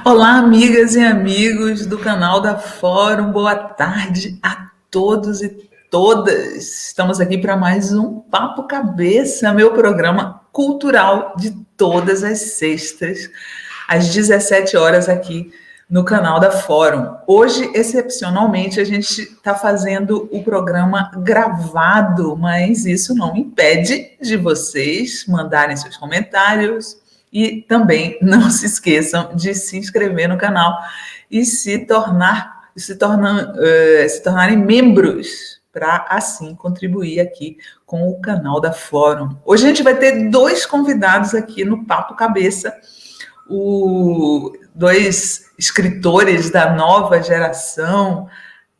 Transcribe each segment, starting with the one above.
Olá, amigas e amigos do canal da Fórum, boa tarde a todos e todas. Estamos aqui para mais um Papo Cabeça, meu programa cultural de todas as sextas, às 17 horas aqui no canal da Fórum. Hoje, excepcionalmente, a gente está fazendo o programa gravado, mas isso não impede de vocês mandarem seus comentários. E também não se esqueçam de se inscrever no canal e se tornarem membros para assim contribuir aqui com o canal da Fórum. Hoje a gente vai ter dois convidados aqui no Papo Cabeça, dois escritores da nova geração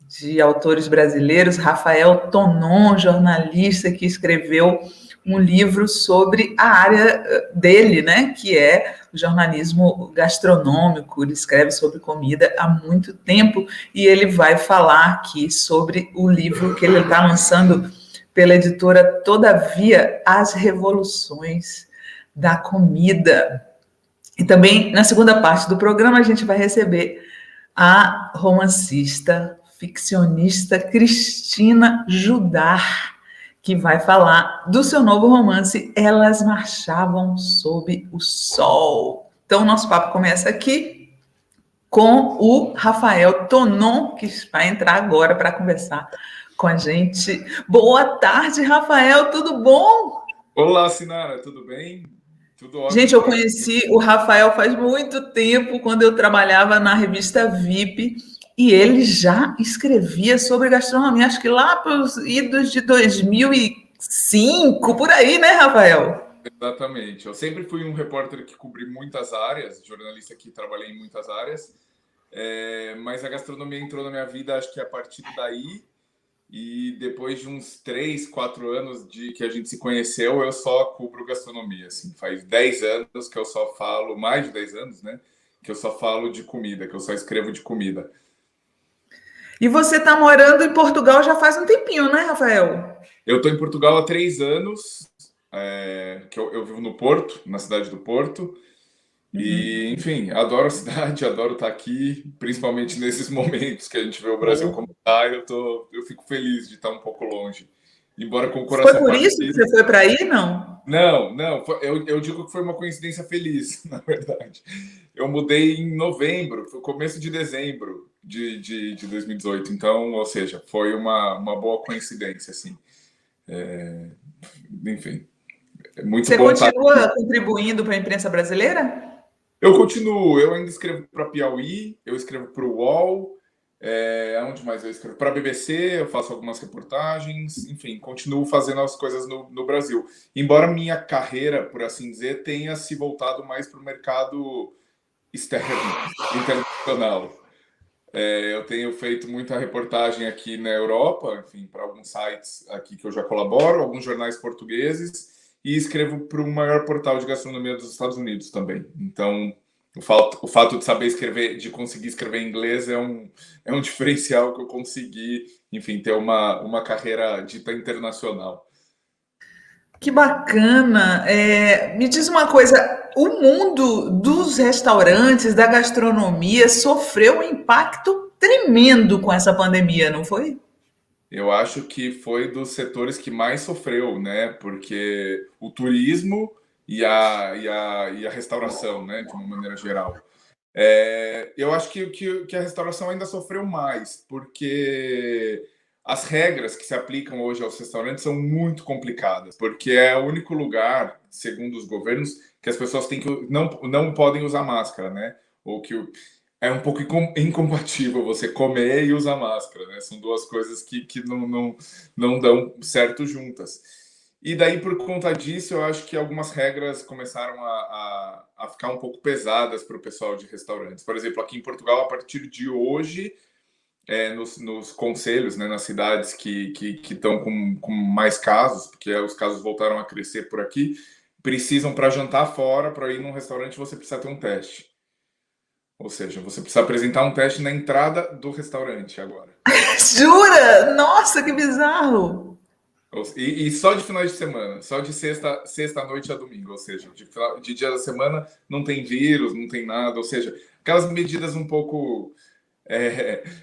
de autores brasileiros, Rafael Tonon, jornalista que escreveu um livro sobre a área dele, né, que é o jornalismo gastronômico. Ele escreve sobre comida há muito tempo e ele vai falar aqui sobre o livro que ele está lançando pela editora Todavia, As Revoluções da Comida. E também, na segunda parte do programa, a gente vai receber a romancista, ficcionista Cristina Judar, que vai falar do seu novo romance Elas Marchavam Sob o Sol. Então, o nosso papo começa aqui com o Rafael Tonon, que vai entrar agora para conversar com a gente. Boa tarde, Rafael, tudo bom? Olá, Sinara, tudo bem? Tudo ótimo. Gente, eu conheci o Rafael faz muito tempo, quando eu trabalhava na revista VIP, e ele já escrevia sobre gastronomia, acho que lá para os idos de 2005, por aí, né, Rafael? Exatamente. Eu sempre fui um repórter que cobri muitas áreas, jornalista que trabalhei em muitas áreas, mas a gastronomia entrou na minha vida, acho que a partir daí, e depois de uns 3, 4 anos de que a gente se conheceu, eu só cubro gastronomia. Assim, faz 10 anos que eu só falo, mais de 10 anos, né? Que eu só falo de comida, que eu só escrevo de comida. E você está morando em Portugal já faz um tempinho, né, Rafael? Eu estou em Portugal há 3 anos, que eu vivo no Porto, na cidade do Porto. E, enfim, adoro a cidade, adoro estar aqui, principalmente nesses momentos que a gente vê o Brasil como está, eu fico feliz de estar um pouco longe. Embora com o Foi coração por isso que partido. você foi para aí, não? Não, eu digo que foi uma coincidência feliz, na verdade. Eu mudei em novembro, foi começo de dezembro de 2018, então, ou seja, foi uma boa coincidência, assim. Enfim, é muito Você bom estar aqui. continua contribuindo para a imprensa brasileira? Eu continuo, eu ainda escrevo para Piauí, eu escrevo para o UOL, onde mais eu escrevo? Para a BBC, eu faço algumas reportagens, enfim, continuo fazendo as coisas no Brasil. Embora minha carreira, por assim dizer, tenha se voltado mais para o mercado externo, internacional. Eu tenho feito muita reportagem aqui na Europa, enfim, para alguns sites aqui que eu já colaboro, alguns jornais portugueses, e escrevo para o maior portal de gastronomia dos Estados Unidos também. Então, o fato de saber escrever, de conseguir escrever em inglês é um diferencial que eu consegui, enfim, ter uma carreira dita internacional. Que bacana! Me diz uma coisa: o mundo dos restaurantes, da gastronomia, sofreu um impacto tremendo com essa pandemia, não foi? Eu acho que foi dos setores que mais sofreu, né? Porque o turismo e a restauração, né? De uma maneira geral. Eu acho que a restauração ainda sofreu mais, porque as regras que se aplicam hoje aos restaurantes são muito complicadas, porque é o único lugar, segundo os governos, que as pessoas têm que não podem usar máscara, né? Ou que é um pouco incompatível você comer e usar máscara, né? São duas coisas que não dão certo juntas. E daí, por conta disso, eu acho que algumas regras começaram a ficar um pouco pesadas para o pessoal de restaurantes. Por exemplo, aqui em Portugal, a partir de hoje, nos concelhos, né, nas cidades que estão com mais casos, porque os casos voltaram a crescer por aqui, precisam, para jantar fora, para ir num restaurante, você precisa ter um teste. Ou seja, você precisa apresentar um teste na entrada do restaurante agora. Jura? Nossa, que bizarro! E só de finais de semana, só de sexta à noite a domingo, ou seja, de dia da semana não tem vírus, não tem nada, ou seja, aquelas medidas um pouco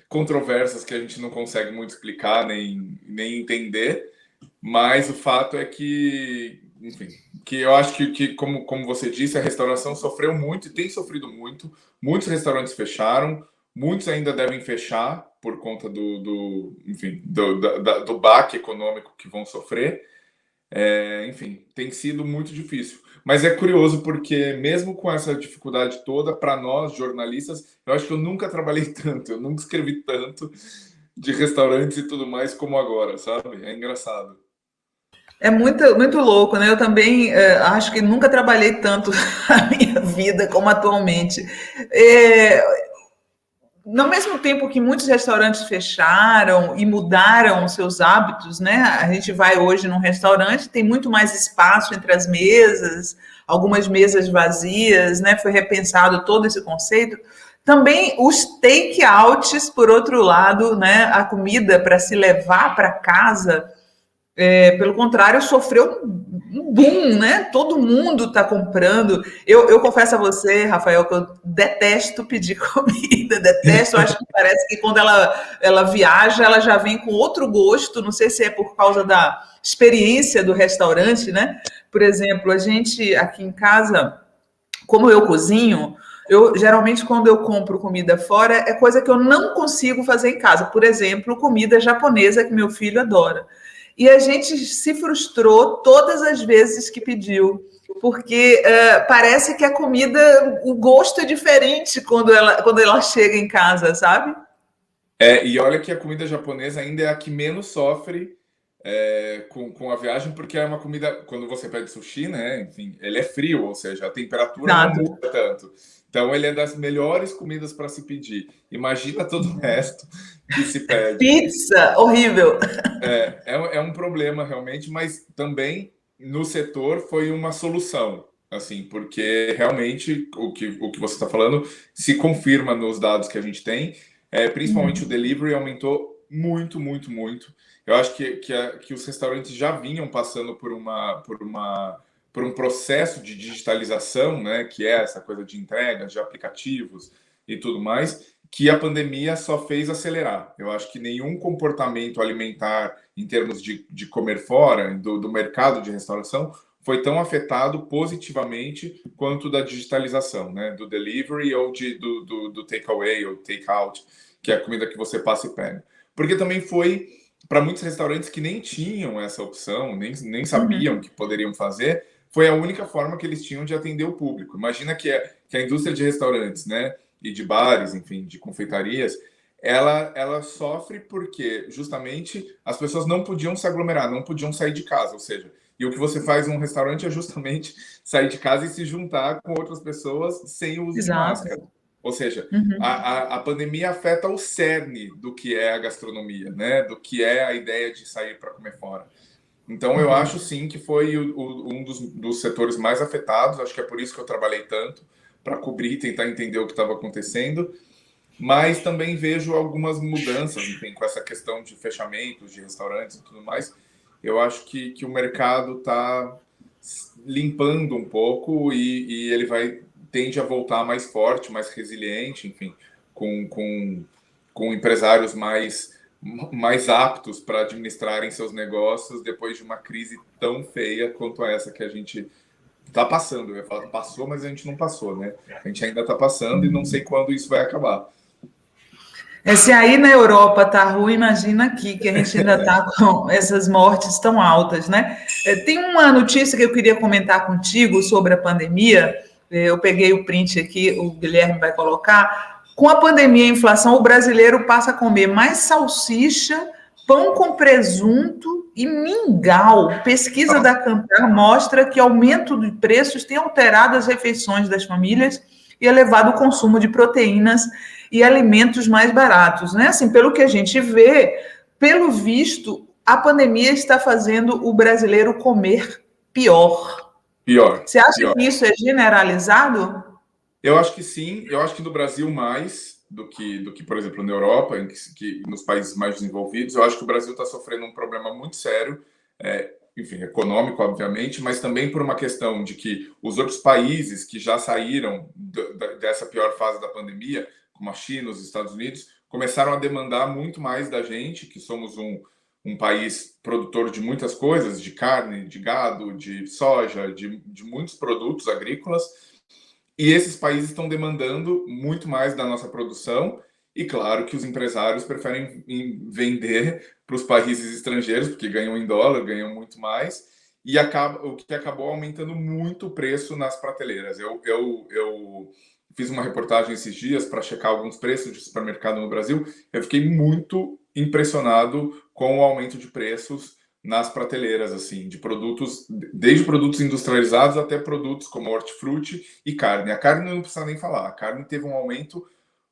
controversas que a gente não consegue muito explicar nem entender, mas o fato é que, enfim, que eu acho que como você disse, a restauração sofreu muito e tem sofrido muito. Muitos restaurantes fecharam, muitos ainda devem fechar por conta enfim, do baque econômico que vão sofrer. Enfim, tem sido muito difícil. Mas é curioso porque, mesmo com essa dificuldade toda, para nós, jornalistas, eu acho que eu nunca trabalhei tanto, eu nunca escrevi tanto de restaurantes e tudo mais como agora, sabe? É engraçado. É muito, muito louco, né? Eu também acho que nunca trabalhei tanto na minha vida como atualmente. É, no mesmo tempo que muitos restaurantes fecharam e mudaram seus hábitos, né? A gente vai hoje num restaurante, tem muito mais espaço entre as mesas, algumas mesas vazias, né? Foi repensado todo esse conceito. Também os take-outs, por outro lado, né? A comida para se levar para casa pelo contrário, sofreu um boom, né? Todo mundo está comprando. Eu confesso a você, Rafael, que eu detesto pedir comida, detesto. Acho que parece que quando ela viaja, ela já vem com outro gosto. Não sei se é por causa da experiência do restaurante, né? Por exemplo, a gente aqui em casa, como eu cozinho, eu geralmente quando eu compro comida fora é coisa que eu não consigo fazer em casa. Por exemplo, comida japonesa que meu filho adora. E a gente se frustrou todas as vezes que pediu, porque parece que a comida, o gosto é diferente quando ela chega em casa, sabe? E olha que a comida japonesa ainda é a que menos sofre com a viagem, porque é uma comida, quando você pede sushi, né? Enfim, ele é frio, ou seja, a temperatura não Exato. muda tanto. Então, ele é das melhores comidas para se pedir. Imagina todo o resto que se pede. Pizza, horrível. É um problema realmente, mas também no setor foi uma solução, assim, porque realmente o que você está falando se confirma nos dados que a gente tem, principalmente o delivery aumentou muito, muito, muito. Eu acho que os restaurantes já vinham passando por um processo de digitalização, né, que é essa coisa de entrega, de aplicativos e tudo mais, que a pandemia só fez acelerar. Eu acho que nenhum comportamento alimentar, em termos de comer fora, do mercado de restauração, foi tão afetado positivamente quanto da digitalização, né? Do delivery ou do takeaway ou take-out, que é a comida que você passa e pega. Porque também foi para muitos restaurantes que nem tinham essa opção, nem sabiam que poderiam fazer, foi a única forma que eles tinham de atender o público. Imagina que a indústria de restaurantes, né? E de bares, enfim, de confeitarias, ela sofre porque justamente as pessoas não podiam se aglomerar, não podiam sair de casa, ou seja, e o que você faz num restaurante é justamente sair de casa e se juntar com outras pessoas sem o uso de Exato. máscara. Ou seja, Uhum. a pandemia afeta o cerne do que é a gastronomia, né? Do que é a ideia de sair para comer fora. Então, eu acho sim que foi um dos setores mais afetados. Acho que é por isso que eu trabalhei tanto, para cobrir e tentar entender o que estava acontecendo. Mas também vejo algumas mudanças, enfim, com essa questão de fechamentos de restaurantes e tudo mais. Eu acho que o mercado está limpando um pouco e ele tende a voltar mais forte, mais resiliente, enfim, com empresários mais aptos para administrarem seus negócios depois de uma crise tão feia quanto essa que a gente está passando. Eu ia falar passou, mas a gente não passou, né? A gente ainda está passando e não sei quando isso vai acabar. Se aí na Europa tá ruim, imagina aqui que a gente ainda está com essas mortes tão altas, né? Tem uma notícia que eu queria comentar contigo sobre a pandemia. Eu peguei o print aqui, o Guilherme vai colocar. Com a pandemia e a inflação, o brasileiro passa a comer mais salsicha, pão com presunto e mingau. Pesquisa da Kantar mostra que aumento de preços tem alterado as refeições das famílias e elevado o consumo de proteínas e alimentos mais baratos, né? Assim, pelo que a gente vê, pelo visto, a pandemia está fazendo o brasileiro comer pior. Pior, Você acha pior. que isso é generalizado? Eu acho que sim, eu acho que no Brasil mais do que por exemplo, na Europa, que nos países mais desenvolvidos, eu acho que o Brasil está sofrendo um problema muito sério enfim, econômico, obviamente, mas também por uma questão de que os outros países que já saíram dessa pior fase da pandemia, como a China, os Estados Unidos, começaram a demandar muito mais da gente, que somos um país produtor de muitas coisas, de carne, de gado, de soja, de muitos produtos agrícolas, e esses países estão demandando muito mais da nossa produção, e claro que os empresários preferem vender para os países estrangeiros, porque ganham em dólar, ganham muito mais, e o que acabou aumentando muito o preço nas prateleiras. Eu fiz uma reportagem esses dias para checar alguns preços de supermercado no Brasil, eu fiquei muito impressionado com o aumento de preços nas prateleiras, assim, de produtos, desde produtos industrializados até produtos como hortifruti e carne. A carne não precisa nem falar, a carne teve um aumento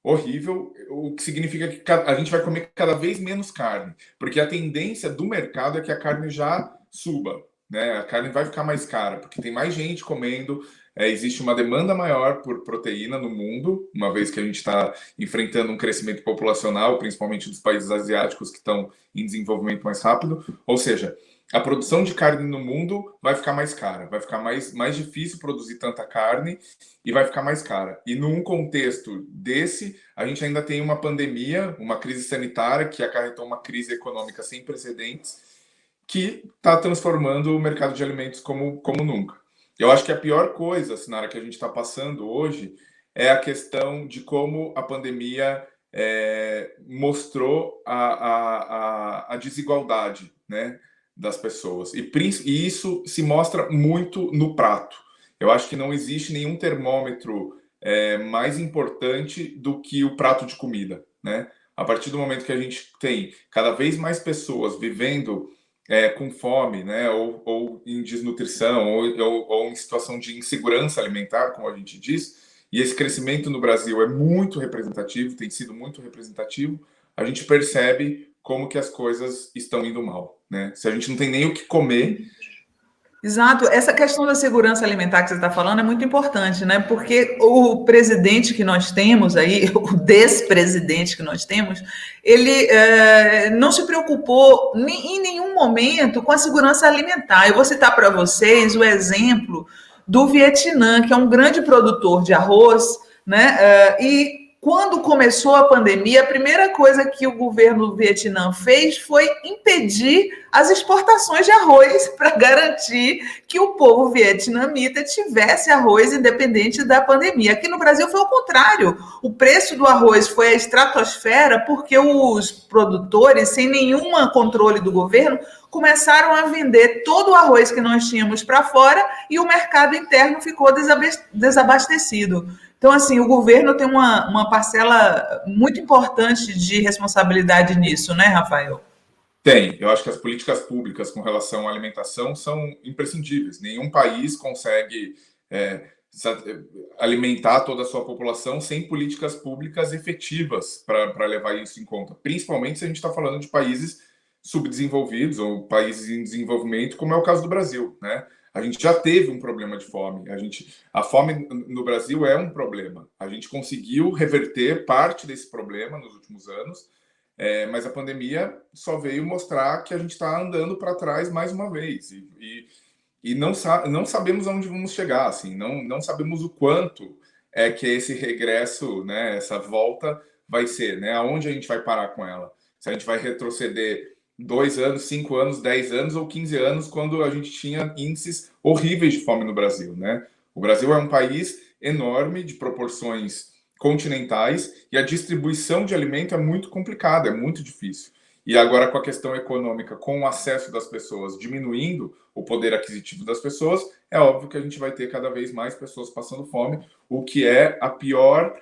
horrível, o que significa que a gente vai comer cada vez menos carne, porque a tendência do mercado é que a carne já suba, né? A carne vai ficar mais cara, porque tem mais gente comendo, existe uma demanda maior por proteína no mundo, uma vez que a gente está enfrentando um crescimento populacional, principalmente dos países asiáticos que estão em desenvolvimento mais rápido, ou seja, a produção de carne no mundo vai ficar mais cara, vai ficar mais difícil produzir tanta carne e vai ficar mais cara. E num contexto desse, a gente ainda tem uma pandemia, uma crise sanitária que acarretou uma crise econômica sem precedentes, que está transformando o mercado de alimentos como nunca. Eu acho que a pior coisa, Sinara, que a gente está passando hoje é a questão de como a pandemia mostrou a desigualdade, né, das pessoas. E isso se mostra muito no prato. Eu acho que não existe nenhum termômetro mais importante do que o prato de comida, né? A partir do momento que a gente tem cada vez mais pessoas vivendo com fome, né, ou em desnutrição, ou em situação de insegurança alimentar, como a gente diz, e esse crescimento no Brasil é muito representativo, tem sido muito representativo, a gente percebe como que as coisas estão indo mal, né? Se a gente não tem nem o que comer. Exato. Essa questão da segurança alimentar que você está falando é muito importante, né? Porque o presidente que nós temos aí, o despresidente que nós temos, ele não se preocupou em nenhum momento com a segurança alimentar. Eu vou citar para vocês o exemplo do Vietnã, que é um grande produtor de arroz, né? E quando começou a pandemia, a primeira coisa que o governo do Vietnã fez foi impedir as exportações de arroz para garantir que o povo vietnamita tivesse arroz independente da pandemia. Aqui no Brasil foi o contrário. O preço do arroz foi a estratosfera porque os produtores, sem nenhum controle do governo, começaram a vender todo o arroz que nós tínhamos para fora e o mercado interno ficou desabastecido. Então, assim, o governo tem uma parcela muito importante de responsabilidade nisso, né, Rafael? Tem. Eu acho que as políticas públicas com relação à alimentação são imprescindíveis. Nenhum país consegue alimentar toda a sua população sem políticas públicas efetivas para levar isso em conta. Principalmente se a gente está falando de países subdesenvolvidos ou países em desenvolvimento, como é o caso do Brasil, né? A gente já teve um problema de fome. A fome no Brasil é um problema. A gente conseguiu reverter parte desse problema nos últimos anos, mas a pandemia só veio mostrar que a gente está andando para trás mais uma vez. E não sabemos aonde vamos chegar, assim, não sabemos o quanto é que esse regresso, né, essa volta vai ser, né? Aonde a gente vai parar com ela? Se a gente vai retroceder 2 anos, 5 anos, 10 anos ou 15 anos, quando a gente tinha índices horríveis de fome no Brasil, né? O Brasil é um país enorme, de proporções continentais, e a distribuição de alimento é muito complicada, é muito difícil. E agora, com a questão econômica, com o acesso das pessoas diminuindo o poder aquisitivo das pessoas, é óbvio que a gente vai ter cada vez mais pessoas passando fome, o que é a pior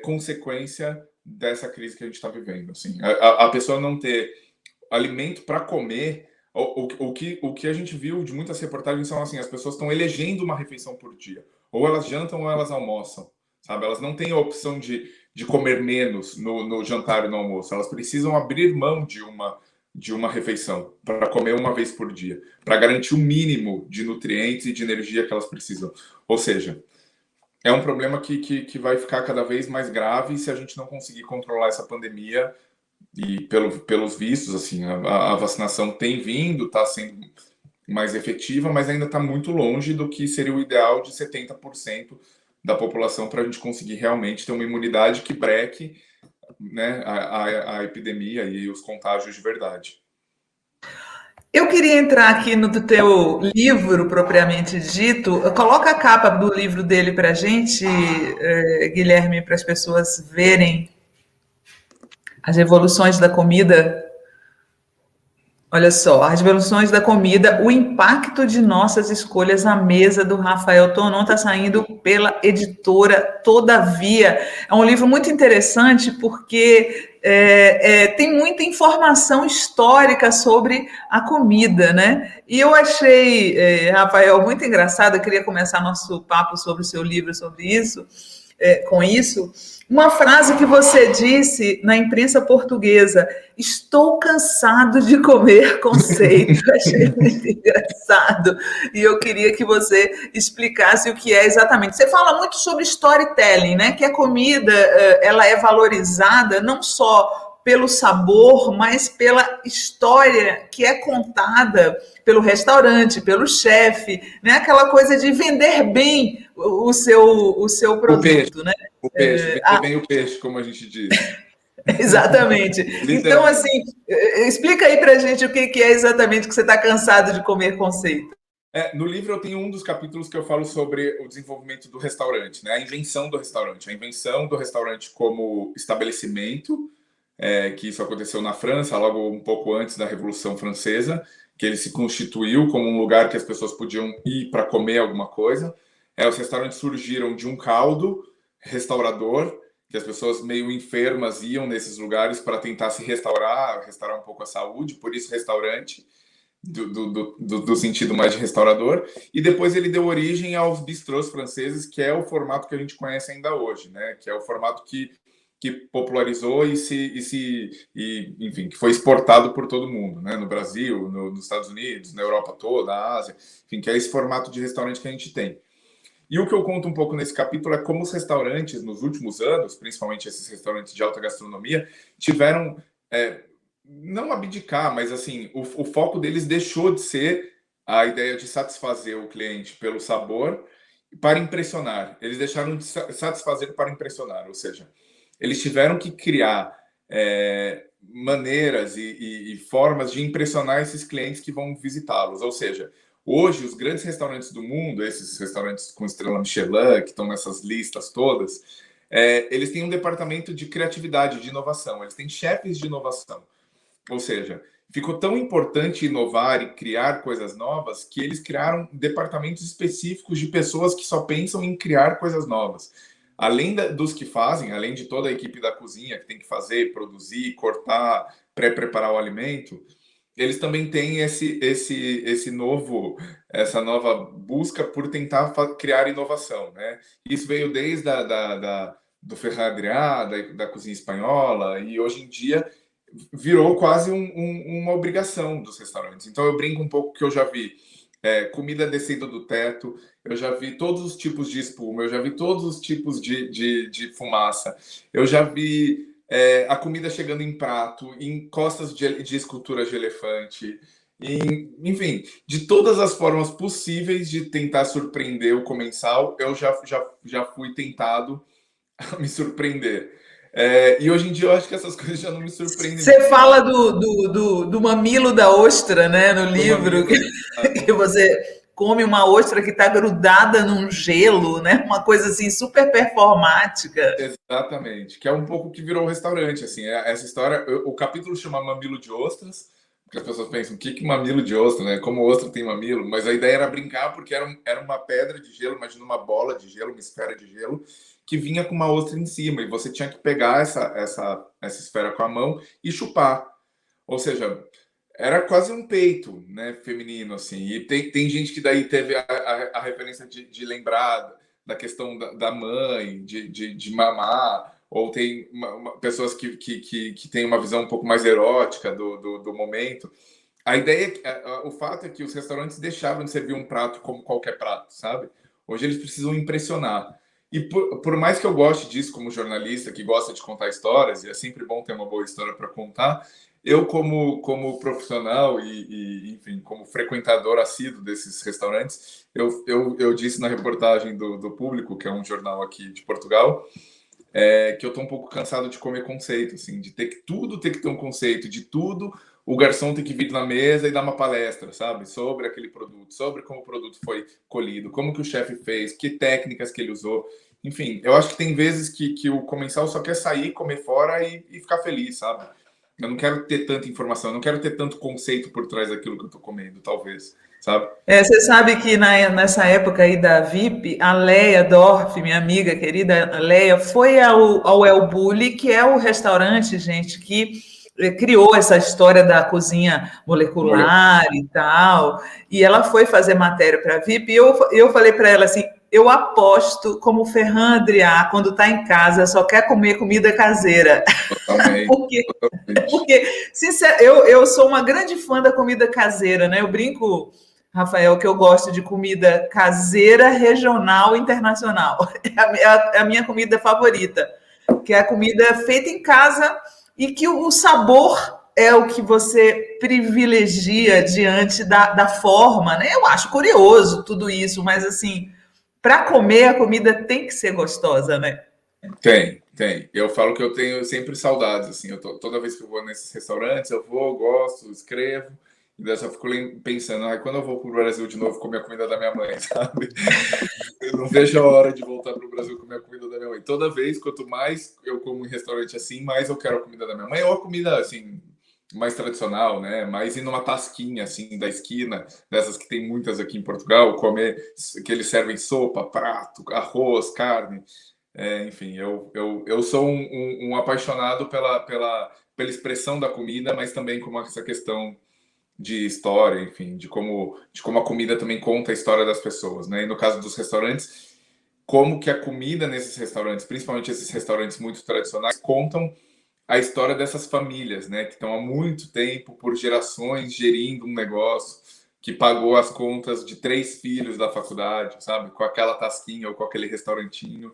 consequência dessa crise que a gente está vivendo. Assim, a pessoa não ter alimento para comer. O que a gente viu de muitas reportagens são assim: as pessoas estão elegendo uma refeição por dia. Ou elas jantam ou elas almoçam. Sabe? Elas não têm a opção de comer menos no jantar e no almoço. Elas precisam abrir mão de uma refeição para comer uma vez por dia, para garantir o mínimo de nutrientes e de energia que elas precisam. Ou seja, é um problema que vai ficar cada vez mais grave se a gente não conseguir controlar essa pandemia E pelos vistos, assim, a vacinação tem vindo, está sendo mais efetiva, mas ainda está muito longe do que seria o ideal de 70% da população para a gente conseguir realmente ter uma imunidade que breque, né, a epidemia e os contágios de verdade. Eu queria entrar aqui no teu livro, propriamente dito. Coloca a capa do livro dele para a gente, Guilherme, para as pessoas verem as revoluções da comida. Olha só, as revoluções da comida, o impacto de nossas escolhas à mesa, do Rafael Tonon, está saindo pela editora Todavia. É um livro muito interessante porque tem muita informação histórica sobre a comida, né? E eu achei, Rafael, muito engraçado. Eu queria começar nosso papo sobre o seu livro, sobre isso, com isso. Uma frase que você disse na imprensa portuguesa: estou cansado de comer conceito. Achei muito engraçado. E eu queria que você explicasse o que é exatamente. Você fala muito sobre storytelling, né? Que a comida ela é valorizada não só pelo sabor, mas pela história que é contada pelo restaurante, pelo chefe, né? Aquela coisa de vender bem o seu produto, né? O peixe, vender bem o peixe, como a gente diz. Exatamente. Então, Literalmente. assim, explica aí pra gente o que é exatamente que você está cansado de comer conceito. No livro eu tenho um dos capítulos que eu falo sobre o desenvolvimento do restaurante, né? A invenção do restaurante. A invenção do restaurante como estabelecimento, que isso aconteceu na França, logo um pouco antes da Revolução Francesa, que ele se constituiu como um lugar que as pessoas podiam ir para comer alguma coisa. Os restaurantes surgiram de um caldo restaurador, que as pessoas meio enfermas iam nesses lugares para tentar se restaurar um pouco a saúde, por isso restaurante, do sentido mais de restaurador. E depois ele deu origem aos bistrôs franceses, que é o formato que a gente conhece ainda hoje, né? Que é o formato que popularizou enfim, que foi exportado por todo mundo, né? No Brasil, nos Estados Unidos, na Europa toda, na Ásia, enfim, que é esse formato de restaurante que a gente tem. E o que eu conto um pouco nesse capítulo é como os restaurantes, nos últimos anos, principalmente esses restaurantes de alta gastronomia, tiveram, não abdicar, mas assim, o foco deles deixou de ser a ideia de satisfazer o cliente pelo sabor para impressionar. Eles deixaram de satisfazer para impressionar, ou seja, eles tiveram que criar maneiras e formas de impressionar esses clientes que vão visitá-los. Ou seja, hoje os grandes restaurantes do mundo, esses restaurantes com estrela Michelin, que estão nessas listas todas, eles têm um departamento de criatividade, de inovação. Eles têm chefes de inovação. Ou seja, ficou tão importante inovar e criar coisas novas que eles criaram departamentos específicos de pessoas que só pensam em criar coisas novas. Além dos que fazem, além de toda a equipe da cozinha que tem que fazer, produzir, cortar, pré-preparar o alimento, eles também têm essa nova busca por tentar criar inovação, né? Isso veio desde do Ferran Adrià, da cozinha espanhola, e hoje em dia virou quase uma obrigação dos restaurantes. Então eu brinco um pouco que eu já vi comida descendo do teto, eu já vi todos os tipos de espuma, eu já vi todos os tipos de fumaça, eu já vi a comida chegando em prato, em costas de esculturas de elefante, enfim, de todas as formas possíveis de tentar surpreender o comensal, eu já fui tentado a me surpreender. E hoje em dia eu acho que essas coisas já não me surpreendem Você muito fala mais. do mamilo da ostra, né, no Do livro, mamilo. que você come uma ostra que está grudada num gelo, né? Uma coisa assim super performática. Exatamente, que é um pouco que virou um restaurante, assim, essa história, o capítulo chama Mamilo de Ostras, porque as pessoas pensam, o que mamilo de ostra, né? Como ostra tem mamilo, mas a ideia era brincar porque era uma pedra de gelo, imagina uma bola de gelo, uma esfera de gelo, que vinha com uma ostra em cima, e você tinha que pegar essa esfera com a mão e chupar. Ou seja, era quase um peito, né, feminino, assim. E tem gente que daí teve a referência de lembrar da questão da mãe, de mamar, ou tem pessoas que têm uma visão um pouco mais erótica do momento. A ideia, o fato é que os restaurantes deixaram de servir um prato como qualquer prato, sabe? Hoje eles precisam impressionar. E por mais que eu goste disso como jornalista, que gosta de contar histórias, e é sempre bom ter uma boa história para contar, eu como profissional enfim, como frequentador assíduo desses restaurantes, eu disse na reportagem do Público, que é um jornal aqui de Portugal, que eu estou um pouco cansado de comer conceito, assim, de tudo ter que ter um conceito, de tudo o garçom tem que vir na mesa e dar uma palestra, sabe? Sobre aquele produto, sobre como o produto foi colhido, como que o chefe fez, que técnicas que ele usou. Enfim, eu acho que tem vezes que o comensal só quer sair, comer fora e ficar feliz, sabe? Eu não quero ter tanta informação, eu não quero ter tanto conceito por trás daquilo que eu estou comendo, talvez, sabe? Você sabe que nessa época aí da VIP, a Leia Dorf, minha amiga querida Leia, foi ao El Bulli, que é o restaurante, gente, que criou essa história da cozinha molecular e tal. E ela foi fazer matéria para a VIP, e eu falei para ela assim: eu aposto como Ferran Adrià, quando está em casa, só quer comer comida caseira. Totalmente, porque, totalmente. porque eu sou uma grande fã da comida caseira, né? Eu brinco, Rafael, que eu gosto de comida caseira, regional e internacional. É a minha comida favorita, que é a comida feita em casa e que o sabor é o que você privilegia diante da forma, né? Eu acho curioso tudo isso, mas assim, para comer a comida tem que ser gostosa, né? Tem. Eu falo que eu tenho sempre saudades, assim. Toda vez que eu vou nesses restaurantes, eu vou, gosto, escrevo, e daí eu só fico pensando, quando eu vou pro Brasil de novo comer a comida da minha mãe, sabe? Eu não vejo a hora de voltar pro Brasil comer a comida da minha mãe. Toda vez, quanto mais eu como em restaurante assim, mais eu quero a comida da minha mãe, ou a comida, assim, mais tradicional, né? Mais ir numa tasquinha, assim, da esquina, dessas que tem muitas aqui em Portugal, comer, que eles servem sopa, prato, arroz, carne. Enfim, eu sou um apaixonado pela expressão da comida, mas também com essa questão de história, enfim, de como a comida também conta a história das pessoas, né? E no caso dos restaurantes, como que a comida nesses restaurantes, principalmente esses restaurantes muito tradicionais, contam a história dessas famílias, né? Que estão há muito tempo, por gerações, gerindo um negócio que pagou as contas de 3 filhos da faculdade, sabe? Com aquela tasquinha ou com aquele restaurantinho.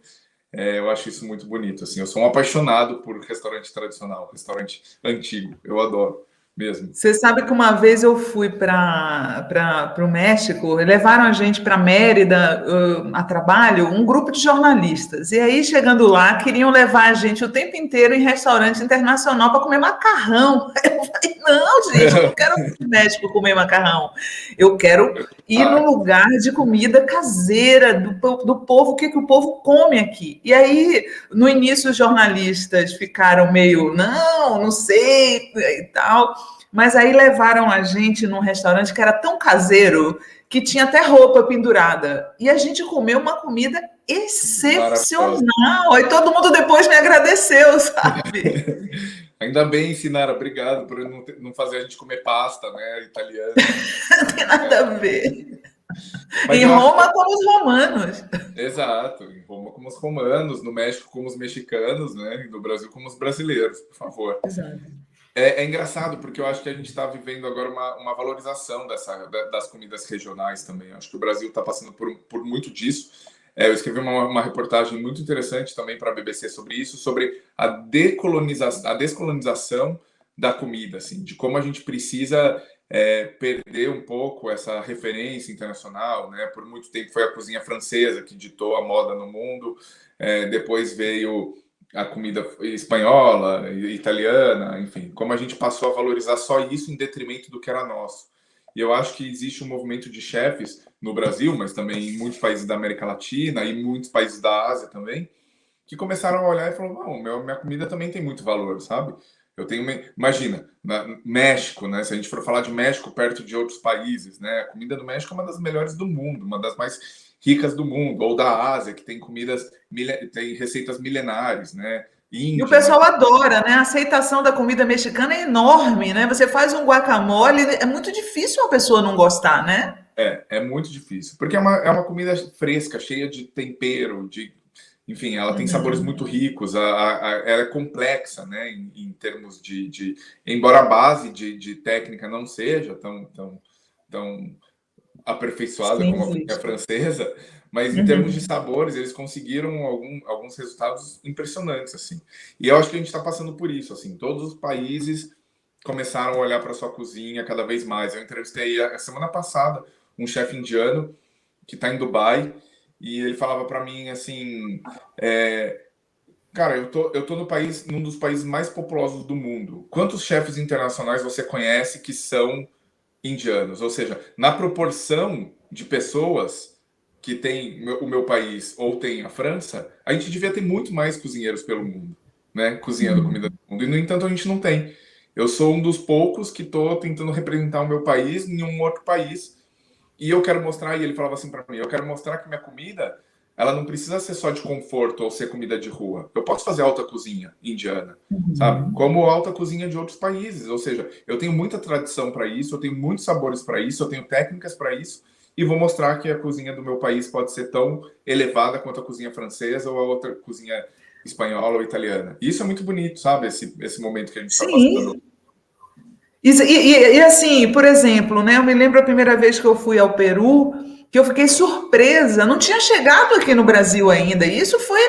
Eu acho isso muito bonito, assim. Eu sou um apaixonado por restaurante tradicional, restaurante antigo. Eu adoro, mesmo. Você sabe que uma vez eu fui para o México, levaram a gente para Mérida a trabalho, um grupo de jornalistas. E aí, chegando lá, queriam levar a gente o tempo inteiro em restaurante internacional para comer macarrão. Eu falei, não, gente, eu não quero ir para o México comer macarrão. Eu quero ir no lugar de comida caseira, do povo, o que o povo come aqui. E aí, no início, os jornalistas ficaram meio, não sei e tal. Mas aí levaram a gente num restaurante que era tão caseiro que tinha até roupa pendurada. E a gente comeu uma comida excepcional. E todo mundo depois me agradeceu, sabe? Ainda bem, Sinara, obrigado por não fazer a gente comer pasta, né, italiana. Não tem nada a ver. Mas Em eu acho Roma, como os romanos. exato, em Roma como os romanos, no México como os mexicanos, né, e no Brasil como os brasileiros, por favor. Exato. É engraçado, porque eu acho que a gente está vivendo agora uma valorização das comidas regionais também. Eu acho que o Brasil está passando por muito disso. Eu escrevi uma reportagem muito interessante também para a BBC sobre isso, sobre a descolonização da comida, assim, de como a gente precisa perder um pouco essa referência internacional, né? Por muito tempo foi a cozinha francesa que ditou a moda no mundo, depois veio a comida espanhola, italiana, enfim, como a gente passou a valorizar só isso em detrimento do que era nosso. E eu acho que existe um movimento de chefes no Brasil, mas também em muitos países da América Latina e muitos países da Ásia também, que começaram a olhar e falaram, não, minha comida também tem muito valor, sabe? Imagina, México, né? Se a gente for falar de México perto de outros países, né? A comida do México é uma das melhores do mundo, uma das mais ricas do mundo, ou da Ásia, que tem tem receitas milenares, né? E o Índia, né? pessoal adora, né? A aceitação da comida mexicana é enorme, né? Você faz um guacamole, é muito difícil uma pessoa não gostar, né? É muito difícil, porque é uma comida fresca, cheia de tempero, enfim, ela tem sabores muito ricos, ela é complexa, né, em termos embora a base de técnica não seja tão aperfeiçoada como a Simples. cozinha francesa, Mas em termos de Uhum. sabores, eles conseguiram alguns resultados impressionantes, assim. E eu acho que a gente está passando por isso, assim. Todos os países começaram a olhar para sua cozinha cada vez mais. Eu entrevistei a semana passada um chefe indiano que está em Dubai e ele falava para mim assim, cara, eu tô no país, num dos países mais populosos do mundo. Quantos chefes internacionais você conhece que são indianos? Ou seja, na proporção de pessoas que tem o meu país ou tem a França, a gente devia ter muito mais cozinheiros pelo mundo, né? Cozinhando comida do Sim. mundo. E, no entanto, a gente não tem. Eu sou um dos poucos que estou tentando representar o meu país em um outro país. E eu quero mostrar, e ele falava assim para mim, eu quero mostrar que minha comida, ela não precisa ser só de conforto ou ser comida de rua. Eu posso fazer alta cozinha indiana, sabe? Uhum. Como alta cozinha de outros países. Ou seja, eu tenho muita tradição para isso, eu tenho muitos sabores para isso, eu tenho técnicas para isso, e vou mostrar que a cozinha do meu país pode ser tão elevada quanto a cozinha francesa ou a outra cozinha espanhola ou italiana. E isso é muito bonito, sabe? Esse momento que a gente está passando. Sim. Assim, por exemplo, né, eu me lembro a primeira vez que eu fui ao Peru, que eu fiquei surpresa, não tinha chegado aqui no Brasil ainda. Isso foi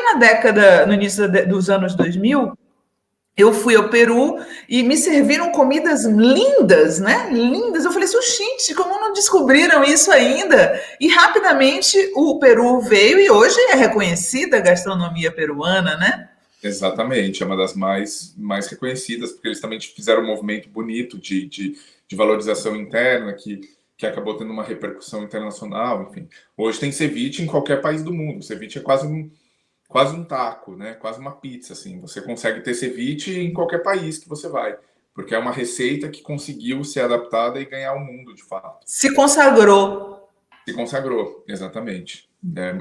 no início dos anos 2000. Eu fui ao Peru e me serviram comidas lindas, né? Lindas. Eu falei assim, gente, como não descobriram isso ainda? E rapidamente o Peru veio e hoje é reconhecida a gastronomia peruana, né? Exatamente, é uma das mais reconhecidas, porque eles também fizeram um movimento bonito de valorização interna que acabou tendo uma repercussão internacional, enfim. Hoje tem ceviche em qualquer país do mundo. Ceviche é quase um taco, né? Quase uma pizza, assim. Você consegue ter ceviche em qualquer país que você vai, porque é uma receita que conseguiu ser adaptada e ganhar o mundo, de fato. Se consagrou. Se consagrou, exatamente.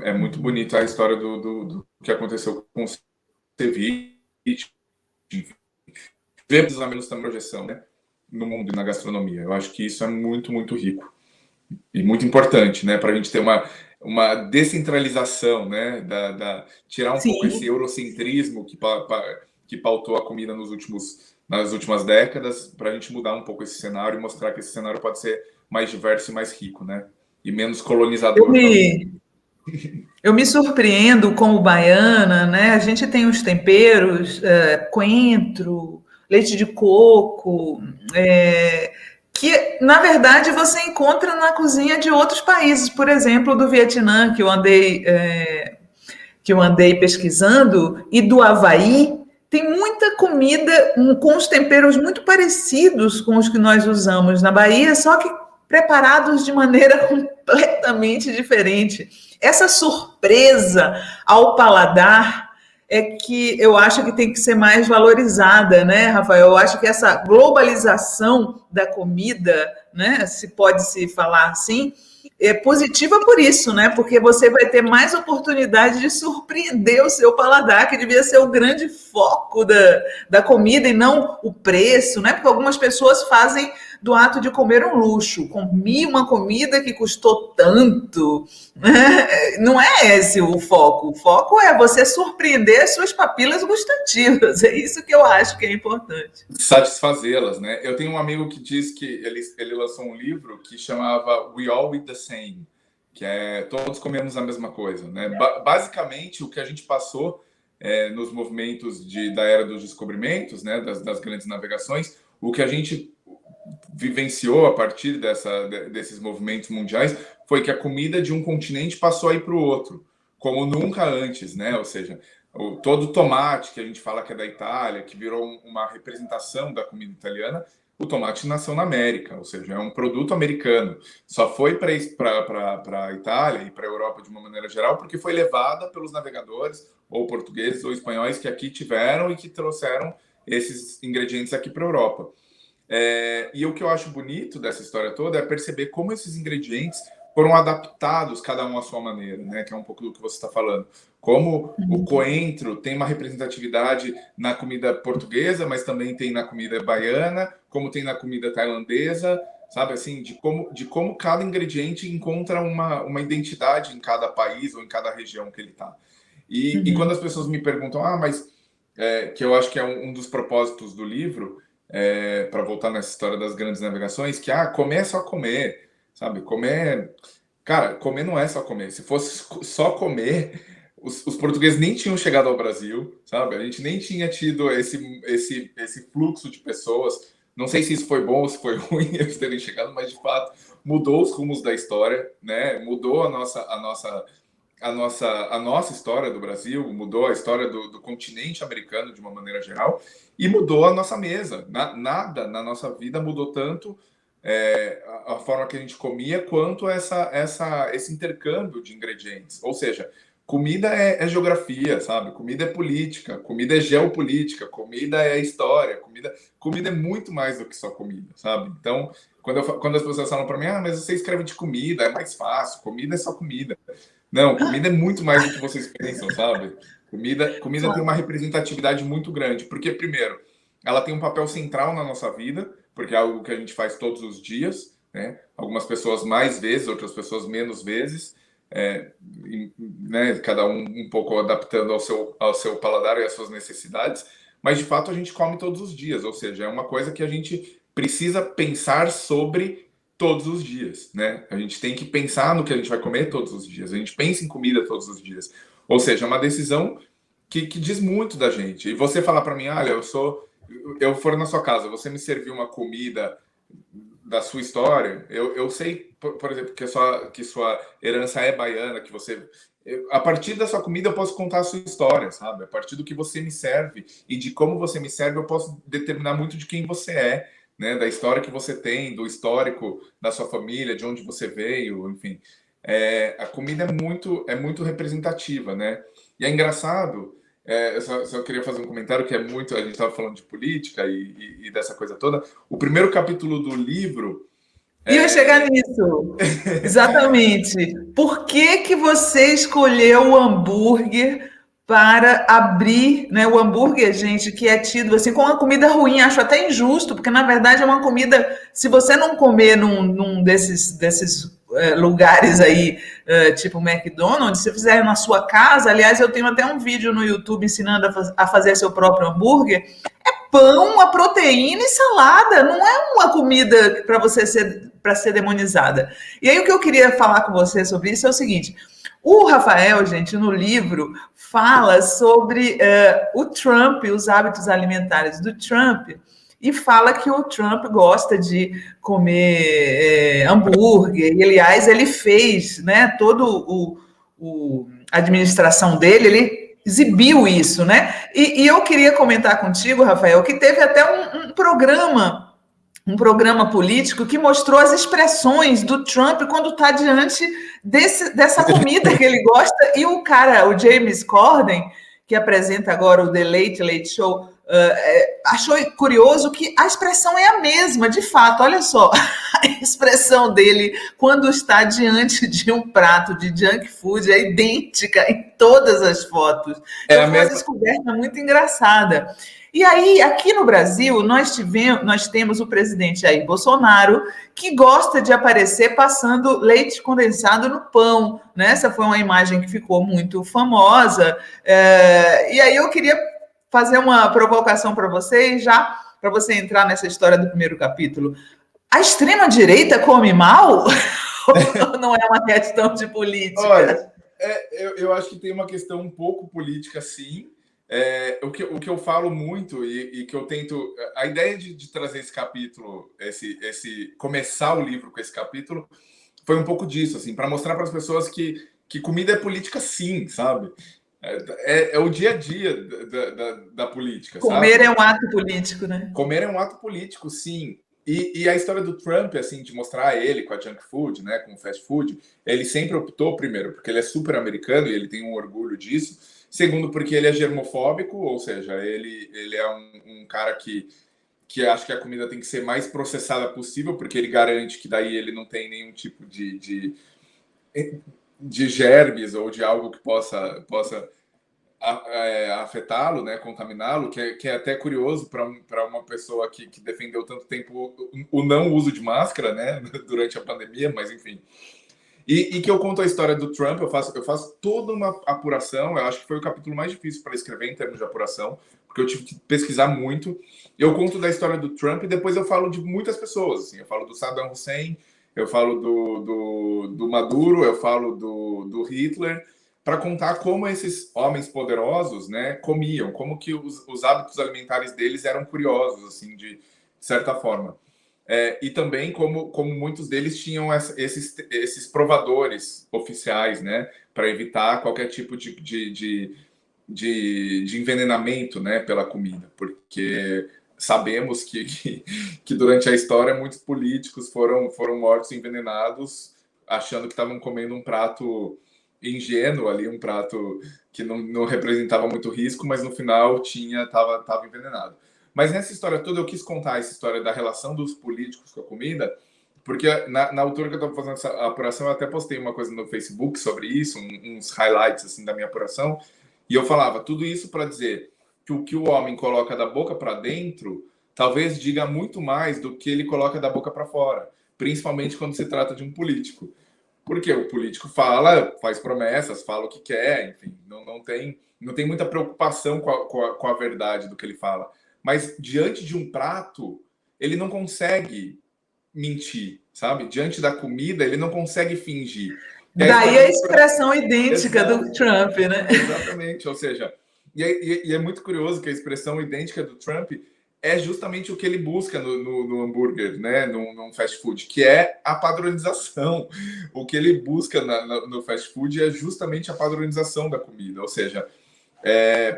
É muito bonita a história do que aconteceu com o ceviche, ver pelo menos da projeção, né, no mundo e na gastronomia. Eu acho que isso é muito, muito rico e muito importante, né, para a gente ter uma descentralização, né, tirar um pouco esse Sim. eurocentrismo que pautou a comida nas últimas décadas, para a gente mudar um pouco esse cenário e mostrar que esse cenário pode ser mais diverso e mais rico, né, e menos Eu colonizador, talvez. me, eu me surpreendo como baiana, né? A gente tem os temperos, coentro, leite de coco, que na verdade você encontra na cozinha de outros países, por exemplo, do Vietnã, que eu andei pesquisando, e do Havaí. Tem muita comida com os temperos muito parecidos com os que nós usamos na Bahia, só que preparados de maneira completamente diferente. Essa surpresa ao paladar é que eu acho que tem que ser mais valorizada, né, Rafael? Eu acho que essa globalização da comida, né, se pode se falar assim, é positiva por isso, né? Porque você vai ter mais oportunidade de surpreender o seu paladar, que devia ser o grande foco da comida e não o preço, né? Porque algumas pessoas fazem do ato de comer um luxo. Comi uma comida que custou tanto. Né? Não é esse o foco. O foco é você surpreender as suas papilas gustativas. É isso que eu acho que é importante. Satisfazê-las, né? Eu tenho um amigo que diz que ele lançou um livro que chamava We All Eat the Same, que é todos comemos a mesma coisa, né? Basicamente, o que a gente passou nos movimentos da era dos descobrimentos, né? Das grandes navegações, o que a gente vivenciou a partir desses movimentos mundiais foi que a comida de um continente passou a ir para o outro, como nunca antes, né? Ou seja, todo o tomate que a gente fala que é da Itália, que virou uma representação da comida italiana, o tomate nasceu na América, ou seja, é um produto americano. Só foi para a Itália e para a Europa de uma maneira geral porque foi levada pelos navegadores, ou portugueses ou espanhóis, que aqui tiveram e que trouxeram esses ingredientes aqui para a Europa. E o que eu acho bonito dessa história toda é perceber como esses ingredientes foram adaptados, cada um à sua maneira, né? Que é um pouco do que você está falando. Como o coentro tem uma representatividade na comida portuguesa, mas também tem na comida baiana, como tem na comida tailandesa, sabe? Assim, de como cada ingrediente encontra uma identidade em cada país ou em cada região que ele está. E quando as pessoas me perguntam, mas que eu acho que é um dos propósitos do livro, para voltar nessa história das grandes navegações, que comer é só comer, sabe? Comer. Cara, comer não é só comer. Se fosse só comer, os portugueses nem tinham chegado ao Brasil, sabe? A gente nem tinha tido esse fluxo de pessoas. Não sei se isso foi bom ou se foi ruim eles terem chegado, mas de fato mudou os rumos da história, né? Mudou a nossa história do Brasil, mudou a história do continente americano de uma maneira geral e mudou a nossa mesa. Nada na nossa vida mudou tanto a forma que a gente comia quanto esse intercâmbio de ingredientes. Ou seja, comida é geografia, sabe? Comida é política, comida é geopolítica, comida é história, comida é muito mais do que só comida, sabe? Então, quando as pessoas falam para mim, mas você escreve de comida, é mais fácil, comida é só comida. Não, comida é muito mais do que vocês pensam, sabe? Comida tem uma representatividade muito grande, porque, primeiro, ela tem um papel central na nossa vida, porque é algo que a gente faz todos os dias, né? Algumas pessoas mais vezes, outras pessoas menos vezes, né? Cada um pouco adaptando ao seu paladar e às suas necessidades, mas de fato a gente come todos os dias, ou seja, é uma coisa que a gente precisa pensar sobre todos os dias, né? A gente tem que pensar no que a gente vai comer todos os dias, a gente pensa em comida todos os dias, ou seja, é uma decisão que diz muito da gente. E você falar para mim, olha, eu for na sua casa, você me serviu uma comida da sua história, eu sei, por exemplo, que sua herança é baiana, que a partir da sua comida eu posso contar a sua história, sabe? A partir do que você me serve e de como você me serve, eu posso determinar muito de quem você é, né? Da história que você tem, do histórico da sua família, de onde você veio, enfim. A comida é muito representativa, né? E é engraçado, eu só queria fazer um comentário que é muito. A gente estava falando de política e dessa coisa toda. O primeiro capítulo do livro. Ia chegar nisso. Exatamente. Por que que você escolheu o hambúrguer para abrir, né? O hambúrguer, gente, que é tido assim como uma comida ruim, acho até injusto, porque na verdade é uma comida, se você não comer num desses lugares aí, tipo McDonald's, se fizer na sua casa, aliás, eu tenho até um vídeo no YouTube ensinando a fazer seu próprio hambúrguer, pão, a proteína e salada. Não é uma comida para ser demonizada. E aí o que eu queria falar com você sobre isso é o seguinte: o Rafael, gente, no livro fala sobre o Trump, os hábitos alimentares do Trump, e fala que o Trump gosta de comer hambúrguer. E, aliás, ele fez, né, todo a administração dele, ele exibiu isso, né? E eu queria comentar contigo, Rafael, que teve até um programa político que mostrou as expressões do Trump quando está diante dessa comida que ele gosta. E o James Corden, que apresenta agora o The Late Late Show, achou curioso que a expressão é a mesma, de fato. Olha só, a expressão dele quando está diante de um prato de junk food é idêntica em todas as fotos. Então, foi uma descoberta muito engraçada. E aí, aqui no Brasil, nós temos o presidente Jair Bolsonaro, que gosta de aparecer passando leite condensado no pão, né? Essa foi uma imagem que ficou muito famosa. E aí eu queria fazer uma provocação para vocês, já para você entrar nessa história do primeiro capítulo. A extrema-direita come mal? Ou não é uma questão de política? Olha, eu acho que tem uma questão um pouco política, sim. O que eu falo muito e que eu tento. A ideia de trazer esse capítulo, começar o livro com esse capítulo, foi um pouco disso, assim, para mostrar para as pessoas que comida é política, sim, sabe? É o dia a dia da política. Comer, sabe? É um ato político, né? Comer é um ato político, sim. E a história do Trump, assim, de mostrar ele com a junk food, né, com o fast food, ele sempre optou, primeiro, porque ele é super americano e ele tem um orgulho disso. Segundo, porque ele é germofóbico, ou seja, ele é um cara que acha que a comida tem que ser mais processada possível, porque ele garante que daí ele não tem nenhum tipo de germes ou de algo que possa afetá-lo, né, contaminá-lo, que é até curioso para uma pessoa que defendeu tanto tempo o não uso de máscara, né, durante a pandemia, mas enfim. E que eu conto a história do Trump, eu faço toda uma apuração, eu acho que foi o capítulo mais difícil para escrever em termos de apuração, porque eu tive que pesquisar muito. Eu conto da história do Trump e depois eu falo de muitas pessoas, assim, eu falo do Saddam Hussein, eu falo do Maduro, eu falo do Hitler, para contar como esses homens poderosos, né, comiam, como que os hábitos alimentares deles eram curiosos, assim, de certa forma. E também como muitos deles tinham esses provadores oficiais, né, para evitar qualquer tipo de envenenamento, né, pela comida, porque sabemos que durante a história muitos políticos foram mortos envenenados, achando que estavam comendo um prato ingênuo ali, um prato que não representava muito risco, mas no final estava envenenado. Mas nessa história toda eu quis contar essa história da relação dos políticos com a comida, porque na altura que eu estava fazendo essa apuração, eu até postei uma coisa no Facebook sobre isso, uns highlights assim da minha apuração, e eu falava tudo isso para dizer que o que o homem coloca da boca para dentro talvez diga muito mais do que ele coloca da boca para fora, principalmente quando se trata de um político. Porque o político fala, faz promessas, fala o que quer, enfim, não tem muita preocupação com a verdade do que ele fala. Mas diante de um prato, ele não consegue mentir, sabe? Diante da comida, ele não consegue fingir. Daí a expressão idêntica do Trump, né? Exatamente, ou seja, e é muito curioso que a expressão idêntica do Trump é justamente o que ele busca no hambúrguer, né? No fast food, que é a padronização. O que ele busca no fast food é justamente a padronização da comida, ou seja,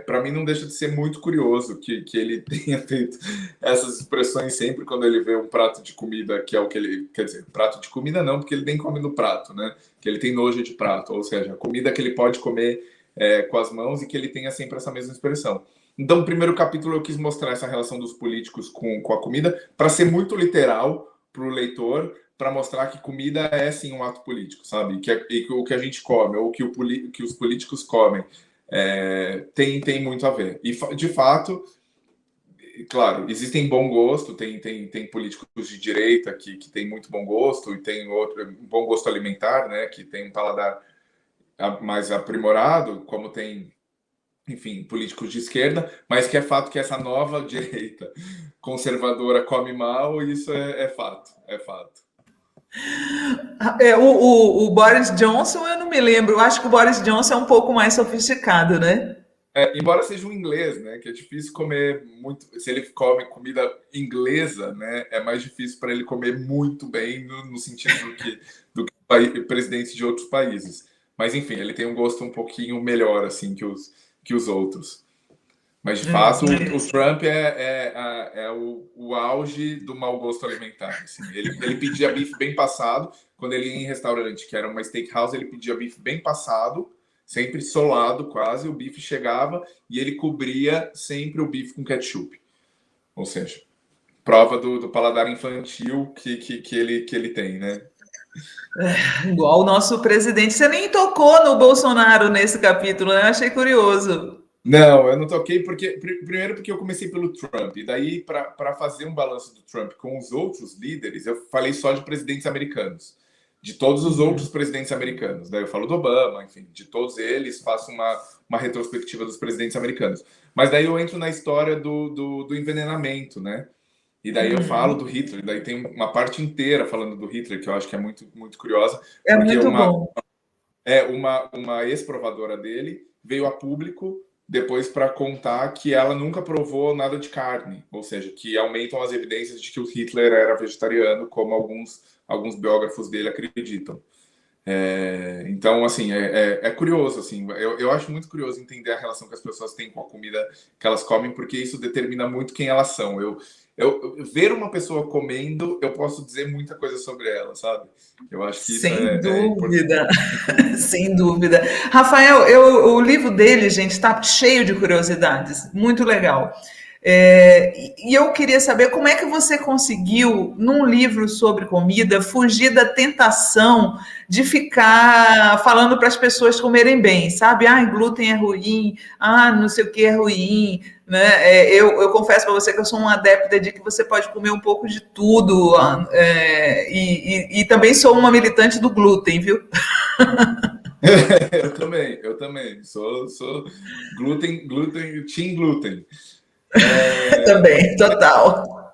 para mim não deixa de ser muito curioso que ele tenha feito essas expressões sempre quando ele vê um prato de comida, que é o que ele... Quer dizer, prato de comida não, porque ele nem come no prato, né? Que ele tem nojo de prato, ou seja, a comida que ele pode comer com as mãos e que ele tenha sempre essa mesma expressão. Então, no primeiro capítulo eu quis mostrar essa relação dos políticos com a comida, para ser muito literal para o leitor, para mostrar que comida é sim um ato político, sabe? E que o que a gente come, ou que os políticos comem, tem muito a ver. E, de fato, claro, existem bom gosto, tem políticos de direita que tem muito bom gosto, e tem outro bom gosto alimentar, né, que tem um paladar mais aprimorado, como tem, enfim, políticos de esquerda, mas que é fato que essa nova direita conservadora come mal, e isso é fato, é fato. O Boris Johnson, eu não me lembro. Eu acho que o Boris Johnson é um pouco mais sofisticado, né? Embora seja um inglês, né, que é difícil comer muito. Se ele come comida inglesa, né, é mais difícil para ele comer muito bem no sentido do que presidentes de outros países. Mas enfim, ele tem um gosto um pouquinho melhor assim que os outros. Mas de fato, o Trump é o auge do mau gosto alimentar. Assim. Ele pedia bife bem passado. Quando ele ia em restaurante, que era uma steakhouse, ele pedia bife bem passado, sempre solado quase. O bife chegava e ele cobria sempre o bife com ketchup. Ou seja, prova do paladar infantil que ele tem, né? Igual o nosso presidente. Você nem tocou no Bolsonaro nesse capítulo, né? Eu achei curioso. Não, eu não toquei primeiro porque eu comecei pelo Trump, e daí para fazer um balanço do Trump com os outros líderes, eu falei só de presidentes americanos, de todos os outros presidentes americanos. Daí eu falo do Obama, enfim, de todos eles, faço uma retrospectiva dos presidentes americanos. Mas daí eu entro na história do envenenamento, né? E daí eu falo do Hitler, daí tem uma parte inteira falando do Hitler, que eu acho que é muito, muito curiosa. É muito bom. Uma ex-provadora dele veio a público depois para contar que ela nunca provou nada de carne, ou seja, que aumentam as evidências de que o Hitler era vegetariano, como alguns biógrafos dele acreditam. Então, assim, é curioso, assim, eu acho muito curioso entender a relação que as pessoas têm com a comida que elas comem, porque isso determina muito quem elas são. Eu ver uma pessoa comendo, eu posso dizer muita coisa sobre ela, sabe? Eu acho que isso Sem dúvida, importante. sem dúvida. Rafael, o livro dele, gente, está cheio de curiosidades, muito legal. E eu queria saber como é que você conseguiu, num livro sobre comida, fugir da tentação de ficar falando para as pessoas comerem bem, sabe? Ah, glúten é ruim, não sei o que é ruim, né? Eu confesso para você que eu sou uma adepta de que você pode comer um pouco de tudo, e também sou uma militante do glúten, viu? Eu também. Sou glúten, team glúten. Também, total.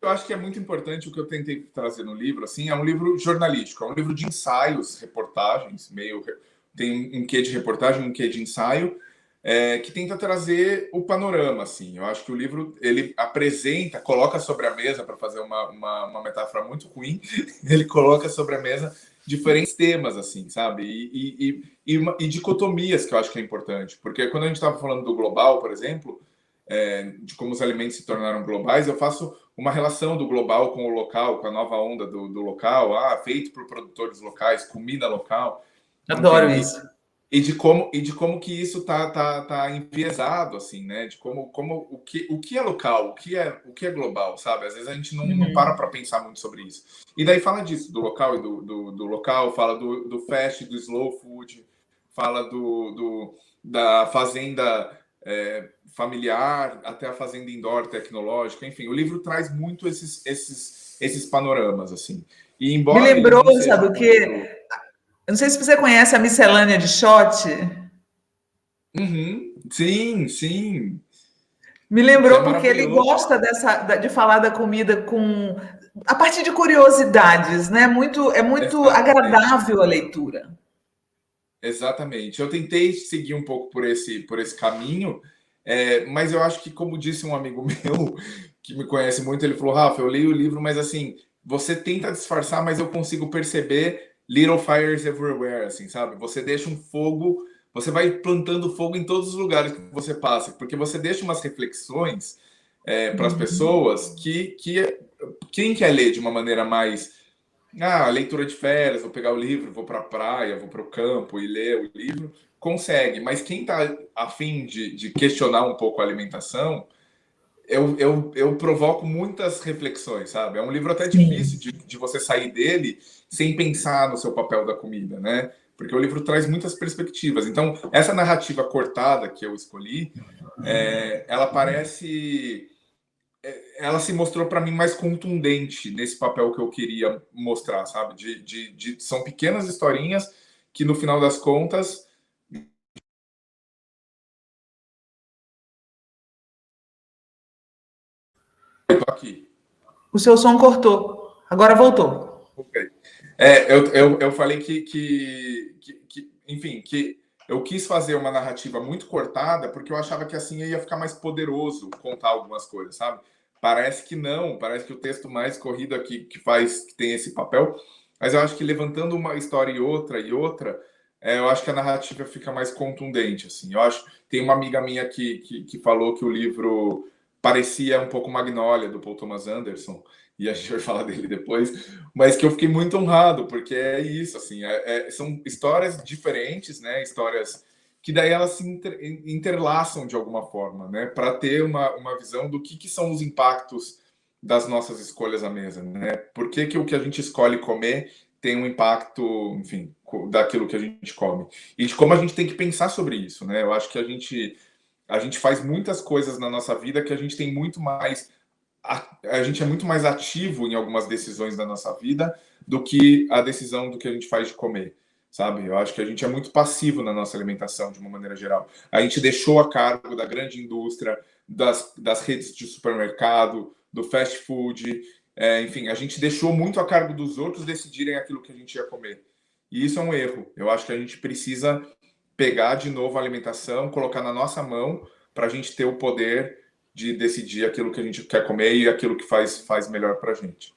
Eu acho que é muito importante o que eu tentei trazer no livro, assim, é um livro jornalístico, é um livro de ensaios, reportagens, tem um quê de reportagem, um quê de ensaio, que tenta trazer o panorama, assim. Eu acho que o livro, ele apresenta, coloca sobre a mesa, para fazer uma metáfora muito ruim, ele coloca sobre a mesa diferentes temas, assim, sabe? E dicotomias, que eu acho que é importante, porque quando a gente estava falando do global, por exemplo, de como os alimentos se tornaram globais, eu faço uma relação do global com o local, com a nova onda do local, feito por produtores locais, comida local, Adoro enfim, isso. e de como que isso tá enviesado, assim, né? De como o que é local, o que é global, sabe? Às vezes a gente não para pensar muito sobre isso. E daí fala disso, do local e do local, fala do fast, do slow food, fala da fazenda familiar até a fazenda indoor tecnológica, enfim, o livro traz muito esses panoramas, assim. E Me embora ele lembrou, não seja sabe o um quê? livro... Eu não sei se você conhece a miscelânea de Schott. Uhum, sim, sim, Me que é lembrou porque ele maravilhoso. gosta de falar da comida a partir de curiosidades, né? É muito Exatamente, agradável a leitura. exatamente. Eu tentei seguir um pouco por esse caminho, mas eu acho que, como disse um amigo meu, que me conhece muito, ele falou, Rafa, eu leio o livro, mas assim, você tenta disfarçar, mas eu consigo perceber little fires everywhere, assim, sabe? Você deixa um fogo, você vai plantando fogo em todos os lugares que você passa, porque você deixa umas reflexões para as pessoas que quem quer ler de uma maneira mais leitura de férias, vou pegar o livro, vou para a praia, vou para o campo e ler o livro, consegue. Mas quem está a fim de questionar um pouco a alimentação, eu provoco muitas reflexões, sabe? É um livro até difícil Sim. de você sair dele sem pensar no seu papel da comida, né? Porque o livro traz muitas perspectivas. Então, essa narrativa cortada que eu escolhi, ela parece ela se mostrou para mim mais contundente nesse papel que eu queria mostrar, sabe? São pequenas historinhas que, no final das contas, eu tô aqui. O seu som cortou. Agora voltou. Ok. Eu falei enfim, que eu quis fazer uma narrativa muito cortada porque eu achava que assim ia ficar mais poderoso contar algumas coisas, sabe? Parece que não, parece que o texto mais corrido aqui que tem esse papel, mas eu acho que levantando uma história e outra, eu acho que a narrativa fica mais contundente, assim. Eu acho, tem uma amiga minha que falou que o livro parecia um pouco Magnolia, do Paul Thomas Anderson, e a gente vai falar dele depois, mas que eu fiquei muito honrado, porque é isso, assim, são histórias diferentes, né? Histórias que daí elas se interlaçam de alguma forma, né? Para ter uma visão do que são os impactos das nossas escolhas à mesa, né? Por que o que a gente escolhe comer tem um impacto, enfim, daquilo que a gente come. E de como a gente tem que pensar sobre isso, né? Eu acho que a gente faz muitas coisas na nossa vida que a gente tem muito mais a gente é muito mais ativo em algumas decisões da nossa vida do que a decisão do que a gente faz de comer, sabe? Eu acho que a gente é muito passivo na nossa alimentação, de uma maneira geral. A gente deixou a cargo da grande indústria, das redes de supermercado, do fast food, enfim, a gente deixou muito a cargo dos outros decidirem aquilo que a gente ia comer. E isso é um erro. Eu acho que a gente precisa pegar de novo a alimentação, colocar na nossa mão para a gente ter o poder de decidir aquilo que a gente quer comer e aquilo que faz melhor para a gente.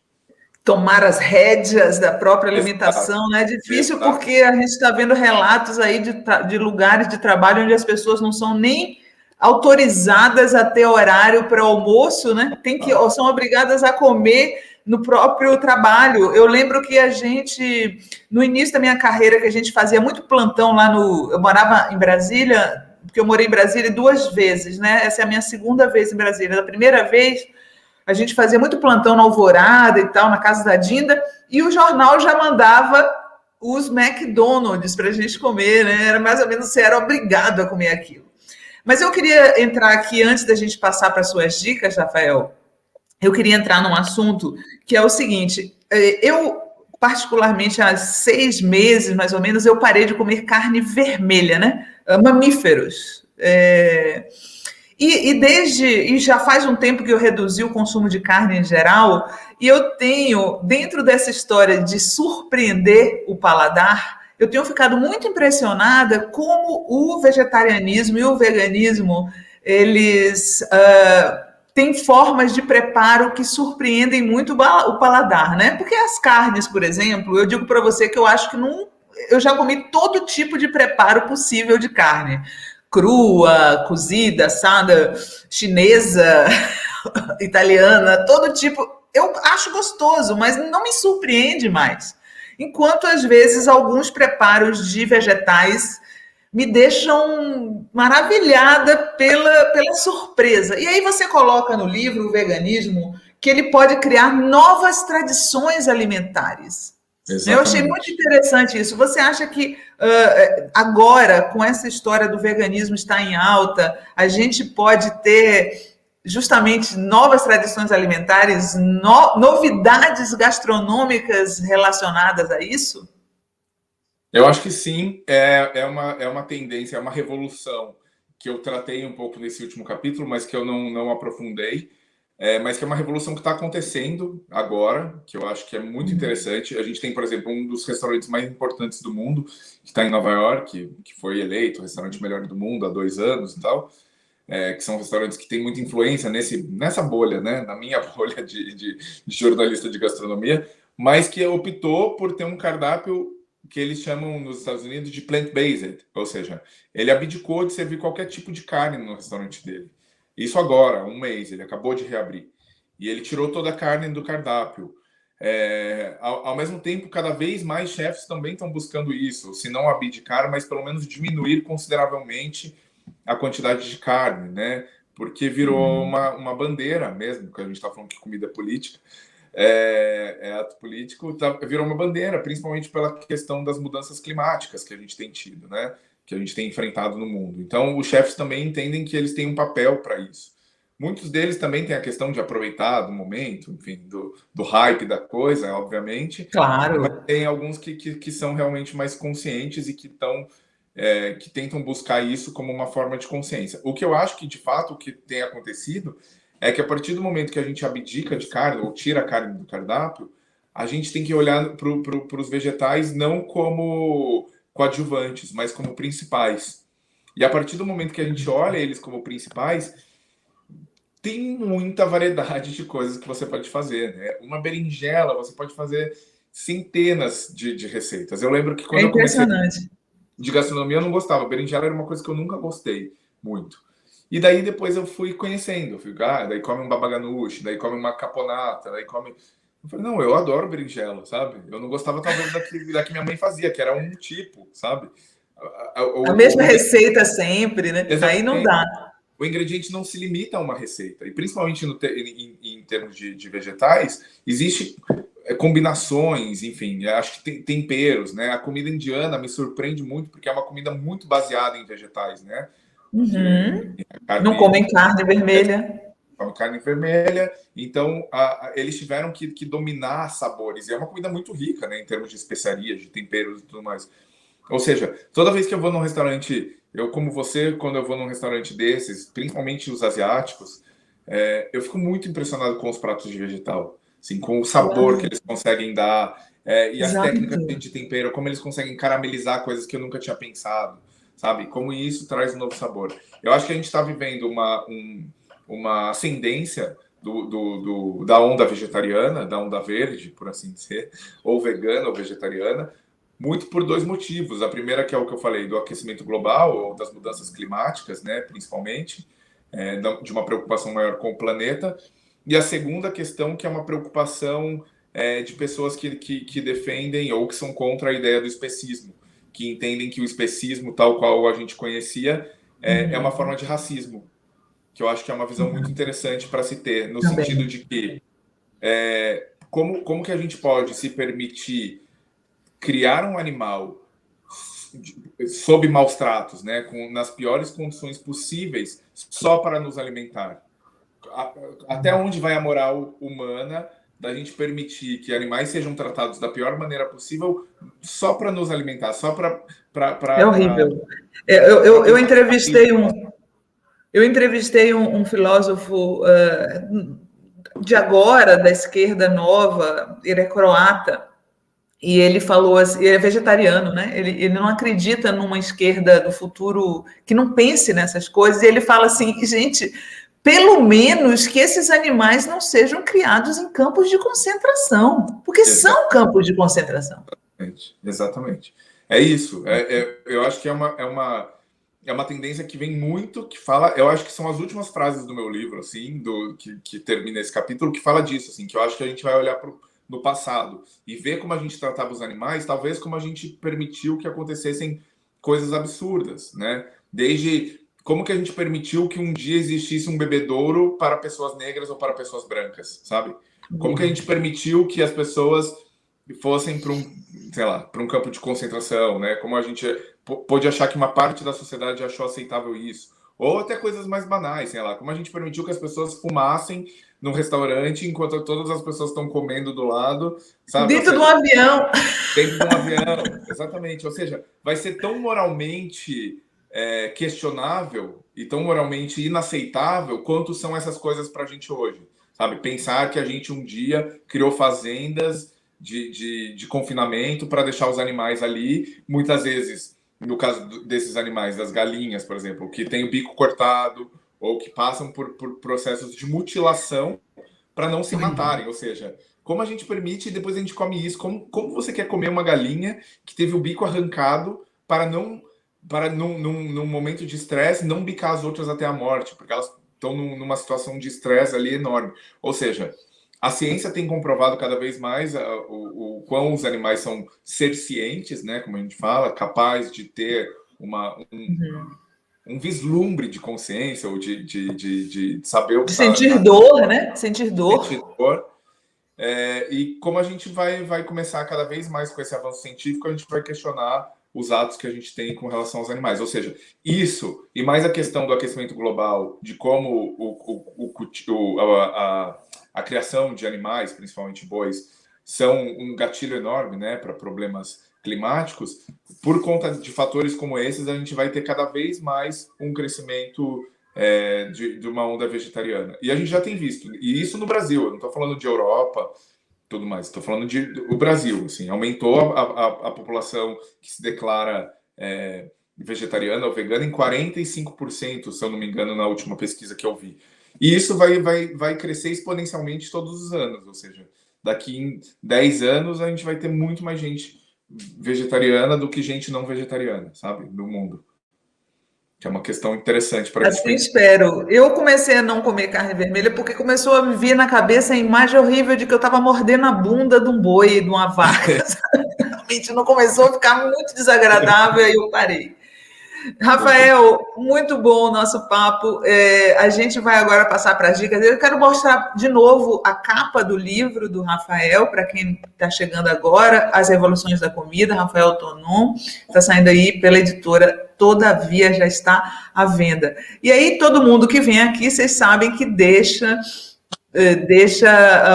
Tomar as rédeas da própria Exato, alimentação, né? É difícil porque exatamente. a gente está vendo relatos aí de lugares de trabalho onde as pessoas não são nem autorizadas a ter horário para almoço, né? Ou são obrigadas a comer no próprio trabalho. Eu lembro que a gente, no início da minha carreira, que a gente fazia muito plantão lá eu morava em Brasília, porque eu morei em Brasília 2 vezes, né? Essa é a minha segunda vez em Brasília. Da primeira vez, a gente fazia muito plantão na Alvorada e tal, na casa da Dinda, e o jornal já mandava os McDonald's para a gente comer, né? Era mais ou menos, você era obrigado a comer aquilo. Mas eu queria entrar aqui, antes da gente passar para as suas dicas, Rafael, eu queria entrar num assunto que é o seguinte: eu, particularmente, há 6 meses, mais ou menos, eu parei de comer carne vermelha, né? Mamíferos. E já faz um tempo que eu reduzi o consumo de carne em geral, e eu tenho, dentro dessa história de surpreender o paladar, eu tenho ficado muito impressionada como o vegetarianismo e o veganismo, eles têm formas de preparo que surpreendem muito o paladar, né? Porque as carnes, por exemplo, eu digo para você que eu acho que não, eu já comi todo tipo de preparo possível de carne. Crua, cozida, assada, chinesa, italiana, todo tipo. Eu acho gostoso, mas não me surpreende mais. Enquanto, às vezes, alguns preparos de vegetais me deixam maravilhada pela surpresa. E aí você coloca no livro o veganismo que ele pode criar novas tradições alimentares. Eu achei muito Exatamente. interessante isso. Você acha que agora, com essa história do veganismo estar em alta, a gente pode ter justamente novas tradições alimentares, novidades gastronômicas relacionadas a isso? Eu acho que sim, é uma tendência, é uma revolução que eu tratei um pouco nesse último capítulo, mas que eu não aprofundei, mas que é uma revolução que está acontecendo agora, que eu acho que é muito interessante. A gente tem, por exemplo, um dos restaurantes mais importantes do mundo, que está em Nova York, que foi eleito o restaurante melhor do mundo há 2 anos e tal, que são restaurantes que têm muita influência nessa bolha, né? Na minha bolha de jornalista de gastronomia, mas que optou por ter um cardápio que eles chamam nos Estados Unidos de plant-based, ou seja, ele abdicou de servir qualquer tipo de carne no restaurante dele. Isso agora, um mês, ele acabou de reabrir. E ele tirou toda a carne do cardápio. Ao mesmo tempo, cada vez mais chefes também estão buscando isso, se não abdicar, mas pelo menos diminuir consideravelmente a quantidade de carne, né? Porque virou uma bandeira mesmo, que a gente está falando que comida é política, ato político, virou uma bandeira, principalmente pela questão das mudanças climáticas que a gente tem tido, né? Que a gente tem enfrentado no mundo. Então, os chefes também entendem que eles têm um papel para isso. Muitos deles também têm a questão de aproveitar do momento, enfim, do hype da coisa, obviamente. Mas Claro. tem alguns que são realmente mais conscientes e que tentam buscar isso como uma forma de consciência. O que eu acho que, de fato, o que tem acontecido é que a partir do momento que a gente abdica de carne ou tira a carne do cardápio, a gente tem que olhar para os vegetais não como coadjuvantes, mas como principais. E a partir do momento que a gente olha eles como principais, tem muita variedade de coisas que você pode fazer, né? Uma berinjela, você pode fazer centenas de receitas. Eu lembro que É quando eu comecei impressionante. de gastronomia, eu não gostava. Berinjela era uma coisa que eu nunca gostei muito. E daí depois eu fui conhecendo. Eu fui, daí come um babaganuche, daí come uma caponata, daí come... Eu falei, não, eu adoro berinjela, sabe? Eu não gostava talvez da que minha mãe fazia, que era um tipo, sabe? A mesma receita sempre, né? Aí não Exatamente. dá. O ingrediente não se limita a uma receita. E principalmente em termos de vegetais, existe combinações, enfim, acho que tem temperos, né? A comida indiana me surpreende muito porque é uma comida muito baseada em vegetais, né? Porque Uhum. Não carne, comem carne vermelha. carne vermelha, então eles tiveram que dominar sabores. E é uma comida muito rica, né? Em termos de especiarias, de temperos e tudo mais. Ou seja, toda vez que eu vou num restaurante, eu como você, quando eu vou num restaurante desses, principalmente os asiáticos, eu fico muito impressionado com os pratos de vegetal, assim, com o sabor que Claro. eles conseguem dar, e as Exato. técnicas de tempero, como eles conseguem caramelizar coisas que eu nunca tinha pensado, sabe? Como isso traz um novo sabor. Eu acho que a gente está vivendo uma ascendência da onda vegetariana, da onda verde, por assim dizer, ou vegana ou vegetariana, muito por dois motivos. A primeira, que é o que eu falei, do aquecimento global, ou das mudanças climáticas, né, principalmente, de uma preocupação maior com o planeta. E a segunda questão, que é uma preocupação de pessoas que defendem ou que são contra a ideia do especismo, que entendem que o especismo, tal qual a gente conhecia, é uma forma de racismo, que eu acho que é uma visão muito interessante para se ter, no sentido Também. de que como que a gente pode se permitir criar um animal sob maus tratos, né, nas piores condições possíveis, só para nos alimentar. Até onde vai a moral humana da gente permitir que animais sejam tratados da pior maneira possível só para nos alimentar, só para É horrível. Eu entrevistei um. Eu entrevistei um filósofo de agora, da esquerda nova, ele é croata, e ele falou assim, ele é vegetariano, né? Ele não acredita numa esquerda do futuro que não pense nessas coisas, e ele fala assim, gente, pelo menos que esses animais não sejam criados em campos de concentração, porque são campos de concentração. Exatamente. É isso. Eu acho que é uma tendência que vem muito, que fala, eu acho que são as últimas frases do meu livro, assim, que termina esse capítulo, que fala disso, assim, que eu acho que a gente vai olhar no passado e ver como a gente tratava os animais, talvez como a gente permitiu que acontecessem coisas absurdas, né? Desde como que a gente permitiu que um dia existisse um bebedouro para pessoas negras ou para pessoas brancas, sabe? Como que a gente permitiu que as pessoas fossem para sei lá, para um campo de concentração, né? Como a gente pôde achar que uma parte da sociedade achou aceitável isso. Ou até coisas mais banais, sei lá, como a gente permitiu que as pessoas fumassem num restaurante enquanto todas as pessoas estão comendo do lado, sabe? Dentro de um avião. Dentro de um avião, exatamente. Ou seja, vai ser tão moralmente questionável e tão moralmente inaceitável quanto são essas coisas para a gente hoje, sabe? Pensar que a gente um dia criou fazendas de confinamento para deixar os animais ali, muitas vezes, no caso desses animais, das galinhas, por exemplo, que tem o bico cortado ou que passam por processos de mutilação para não se matarem, ou seja, como a gente permite e depois a gente come isso, como você quer comer uma galinha que teve o bico arrancado para num momento de estresse não bicar as outras até a morte, porque elas estão numa situação de estresse ali enorme, ou seja, a ciência tem comprovado cada vez mais o quão os animais são sencientes, né, como a gente fala, capazes de ter um vislumbre de consciência ou de saber o que está... Sentir dor, né? Sentir dor. Sentir dor. E como a gente vai começar cada vez mais com esse avanço científico, a gente vai questionar os atos que a gente tem com relação aos animais. Ou seja, isso, e mais a questão do aquecimento global, de como a criação de animais, principalmente bois, são um gatilho enorme, né, para problemas climáticos, por conta de fatores como esses, a gente vai ter cada vez mais um crescimento de uma onda vegetariana. E a gente já tem visto, e isso no Brasil, eu não estou falando de Europa, tudo mais, estou falando do Brasil, assim, aumentou a população que se declara vegetariana ou vegana em 45%, se eu não me engano, na última pesquisa que eu vi. E isso vai crescer exponencialmente todos os anos, ou seja, daqui em 10 anos a gente vai ter muito mais gente vegetariana do que gente não vegetariana, sabe, no mundo. Que é uma questão interessante para Assim espero. Eu comecei a não comer carne vermelha porque começou a me vir na cabeça a imagem horrível de que eu estava mordendo a bunda de um boi, de uma vaca. Realmente não começou a ficar muito desagradável e eu parei. Rafael, muito bom o nosso papo. A gente vai agora passar para as dicas. Eu quero mostrar de novo a capa do livro do Rafael, para quem está chegando agora, As Revoluções da Comida, Rafael Tonon. Está saindo aí pela editora Todavia, já está à venda. E aí, todo mundo que vem aqui, vocês sabem que deixa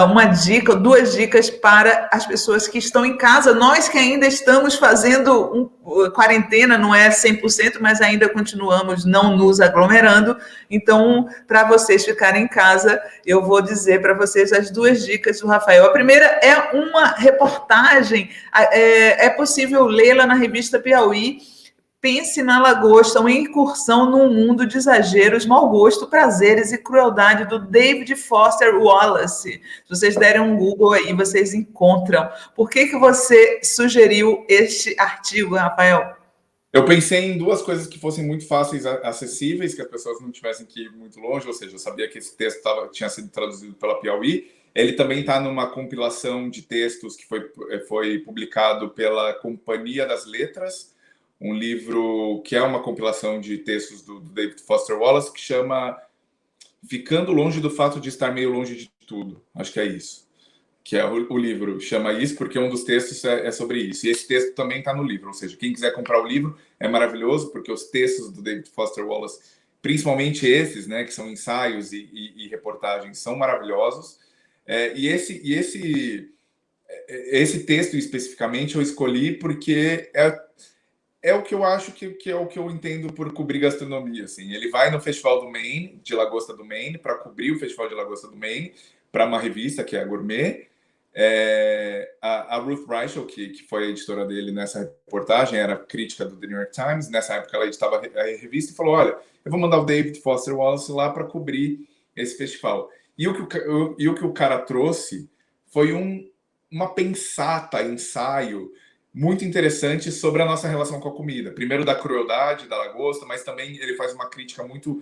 uma dica, 2 dicas para as pessoas que estão em casa. Nós que ainda estamos fazendo quarentena, não é 100%, mas ainda continuamos não nos aglomerando. Então, para vocês ficarem em casa, eu vou dizer para vocês as 2 dicas do Rafael. A primeira é uma reportagem, é possível lê-la na revista Piauí. Pense na lagosta, uma incursão num mundo de exageros, mau gosto, prazeres e crueldade, do David Foster Wallace. Se vocês derem um Google aí, vocês encontram. Por que você sugeriu este artigo, Rafael? Eu pensei em 2 coisas que fossem muito fáceis, acessíveis, que as pessoas não tivessem que ir muito longe, ou seja, eu sabia que esse texto tinha sido traduzido pela Piauí. Ele também está numa compilação de textos que foi publicado pela Companhia das Letras, um livro que é uma compilação de textos do David Foster Wallace, que chama Ficando Longe do Fato de Estar Meio Longe de Tudo. Acho que é isso. Que é o livro, chama isso porque um dos textos é sobre isso. E esse texto também está no livro, ou seja, quem quiser comprar o livro é maravilhoso, porque os textos do David Foster Wallace, principalmente esses, né, que são ensaios e reportagens, são maravilhosos. E esse texto especificamente eu escolhi porque é o que eu acho que é o que eu entendo por cobrir gastronomia. Assim. Ele vai no Festival do Maine, de Lagosta do Maine, para cobrir o Festival de Lagosta do Maine, para uma revista que é a Gourmet. A Ruth Reichel, que foi a editora dele nessa reportagem, era crítica do The New York Times. Nessa época, ela editava a revista e falou: olha, eu vou mandar o David Foster Wallace lá para cobrir esse festival. E o que o cara trouxe foi uma pensata, ensaio muito interessante sobre a nossa relação com a comida. Primeiro da crueldade da lagosta, mas também ele faz uma crítica muito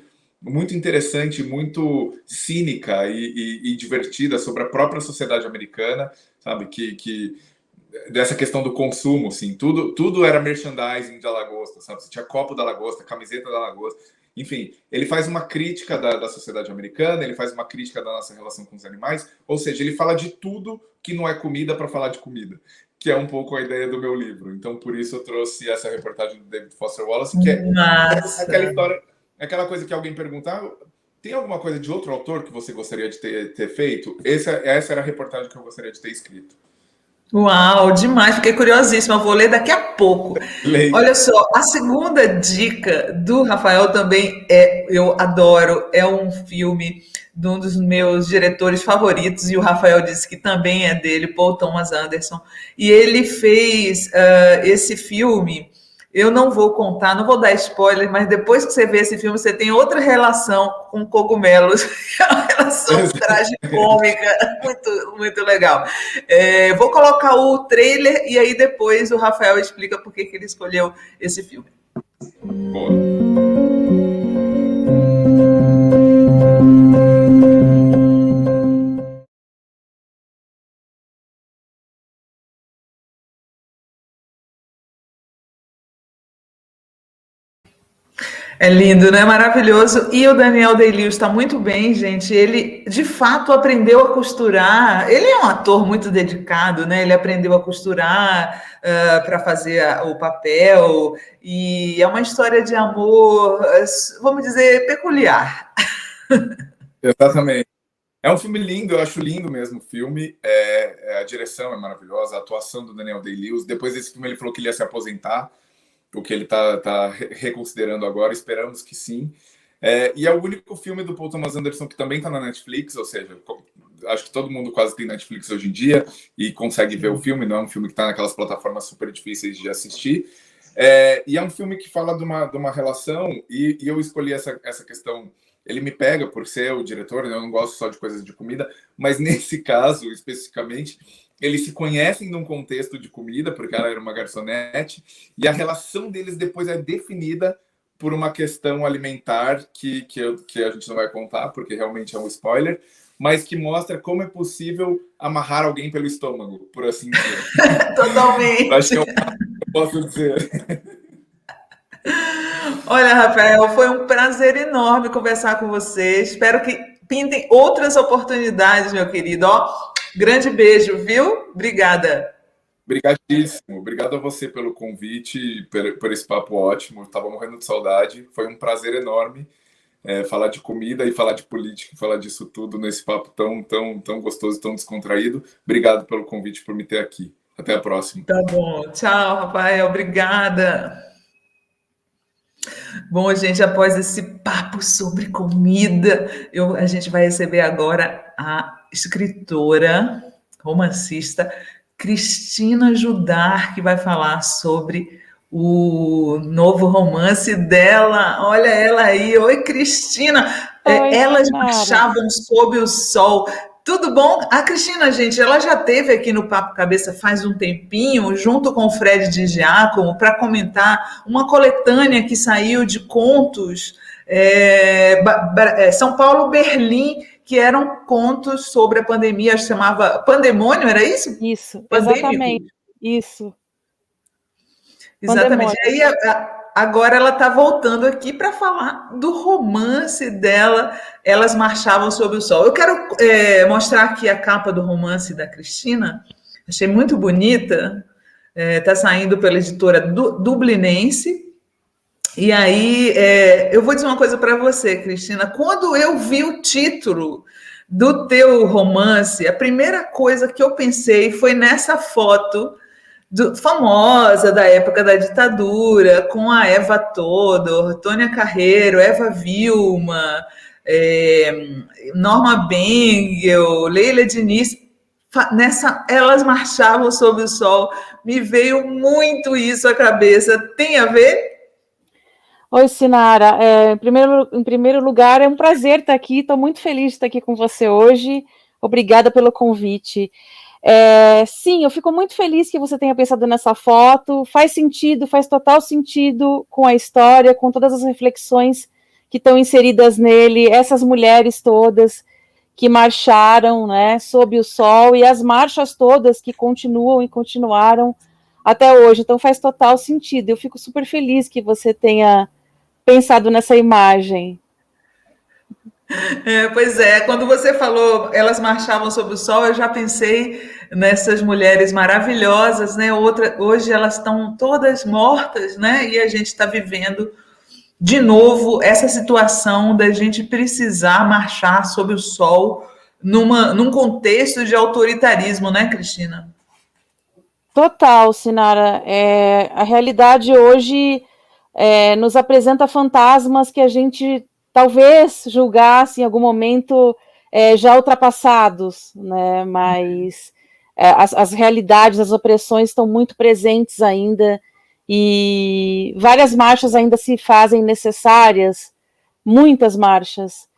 interessante, muito cínica e divertida sobre a própria sociedade americana, sabe? Que dessa questão do consumo, assim, tudo era merchandising da lagosta, sabe? Você tinha copo da lagosta, camiseta da lagosta. Enfim, ele faz uma crítica da sociedade americana, ele faz uma crítica da nossa relação com os animais, ou seja, ele fala de tudo que não é comida para falar de comida, que é um pouco a ideia do meu livro. Então, por isso eu trouxe essa reportagem do David Foster Wallace, que é aquela história, aquela coisa que alguém pergunta: tem alguma coisa de outro autor que você gostaria de ter feito? Essa era a reportagem que eu gostaria de ter escrito. Uau, demais, fiquei curiosíssima, vou ler daqui a pouco. Leia. Olha só, a segunda dica do Rafael também eu adoro, é um filme de um dos meus diretores favoritos, e o Rafael disse que também é dele, Paul Thomas Anderson, e ele fez esse filme. Eu não vou contar, não vou dar spoiler, mas depois que você vê esse filme, você tem outra relação com cogumelos, é uma relação tragicômica, muito, muito legal. Vou colocar o trailer e aí depois o Rafael explica por que ele escolheu esse filme. Boa. É lindo, né? Maravilhoso. E o Daniel Day-Lewis está muito bem, gente. Ele, de fato, aprendeu a costurar. Ele é um ator muito dedicado, né? Ele aprendeu a costurar para fazer o papel. E é uma história de amor, vamos dizer, peculiar. Exatamente. É um filme lindo, eu acho lindo mesmo o filme. A direção é maravilhosa, a atuação do Daniel Day-Lewis. Depois desse filme ele falou que ele ia se aposentar, o que ele está reconsiderando agora, esperamos que sim. E é o único filme do Paul Thomas Anderson que também está na Netflix, ou seja, acho que todo mundo quase tem Netflix hoje em dia e consegue ver o filme, não é um filme que está naquelas plataformas super difíceis de assistir. E é um filme que fala de uma relação, e eu escolhi essa questão. Ele me pega por ser o diretor, né? Eu não gosto só de coisas de comida, mas nesse caso, especificamente, eles se conhecem num contexto de comida, porque ela era uma garçonete, e a relação deles depois é definida por uma questão alimentar que a gente não vai contar, porque realmente é um spoiler, mas que mostra como é possível amarrar alguém pelo estômago, por assim dizer. Totalmente. Acho que é o que eu posso dizer. Olha, Rafael, foi um prazer enorme conversar com você. Espero que pintem outras oportunidades, meu querido. Grande beijo, viu? Obrigada. Obrigadíssimo. Obrigado a você pelo convite, por esse papo ótimo. Estava morrendo de saudade. Foi um prazer enorme falar de comida e falar de política, falar disso tudo nesse papo tão gostoso, tão descontraído. Obrigado pelo convite, por me ter aqui. Até a próxima. Tá bom. Tchau, Rafael. Obrigada. Bom, gente, após esse papo sobre comida, a gente vai receber agora a escritora, romancista, Cristina Judar, que vai falar sobre o novo romance dela. Olha ela aí. Oi, Cristina. Oi, Elas Samara. marchavam sob o sol. Tudo bom? A Cristina, gente, ela já esteve aqui no Papo Cabeça faz um tempinho, junto com o Fred Di Giacomo, para comentar uma coletânea que saiu de contos São Paulo, Berlim, que eram contos sobre a pandemia, acho que chamava Pandemônio, era isso? Isso, Pandêmico. exatamente, isso. Exatamente. Aí, agora ela está voltando aqui para falar do romance dela, Elas Marchavam Sob o Sol. Eu quero mostrar aqui a capa do romance da Cristina, achei muito bonita, está saindo pela editora Dublinense. E aí, eu vou dizer uma coisa para você, Cristina, quando eu vi o título do teu romance, a primeira coisa que eu pensei foi nessa foto famosa da época da ditadura, com a Eva Todor, Tônia Carreiro, Eva Vilma, Norma Bengel, Leila Diniz. Elas marchavam sob o sol. Me veio muito isso à cabeça. Tem a ver? Oi, Sinara. Em primeiro lugar, é um prazer estar aqui. Estou muito feliz de estar aqui com você hoje. Obrigada pelo convite. Sim, eu fico muito feliz que você tenha pensado nessa foto. Faz sentido, faz total sentido com a história, com todas as reflexões que estão inseridas nele, essas mulheres todas que marcharam, né, sob o sol, e as marchas todas que continuam e continuaram até hoje. Então faz total sentido. Eu fico super feliz que você tenha pensado nessa imagem. Pois é, quando você falou elas marchavam sob o sol, eu já pensei nessas mulheres maravilhosas, né? Hoje elas estão todas mortas, né? E a gente está vivendo de novo essa situação da gente precisar marchar sob o sol num contexto de autoritarismo, né, Cristina? Total, Sinara. A realidade hoje nos apresenta fantasmas que a gente talvez julgasse em algum momento já ultrapassados, né? Mas as realidades, as opressões estão muito presentes ainda, e várias marchas ainda se fazem necessárias, muitas marchas,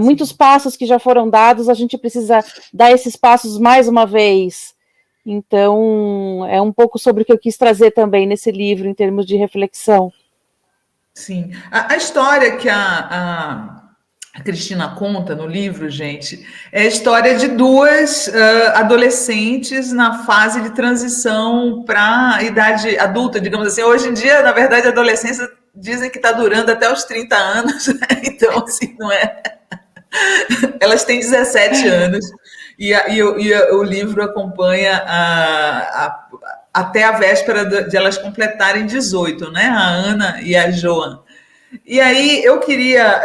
muitos passos que já foram dados, a gente precisa dar esses passos mais uma vez. Então, é um pouco sobre o que eu quis trazer também nesse livro, em termos de reflexão. Sim. A história que a Cristina conta no livro, gente, é a história de duas adolescentes na fase de transição para a idade adulta, digamos assim. Hoje em dia, na verdade, a adolescência dizem que está durando até os 30 anos, então, assim, não é? Elas têm 17 anos e o livro acompanha até a véspera de elas completarem 18, né? A Ana e a Joan. E aí eu queria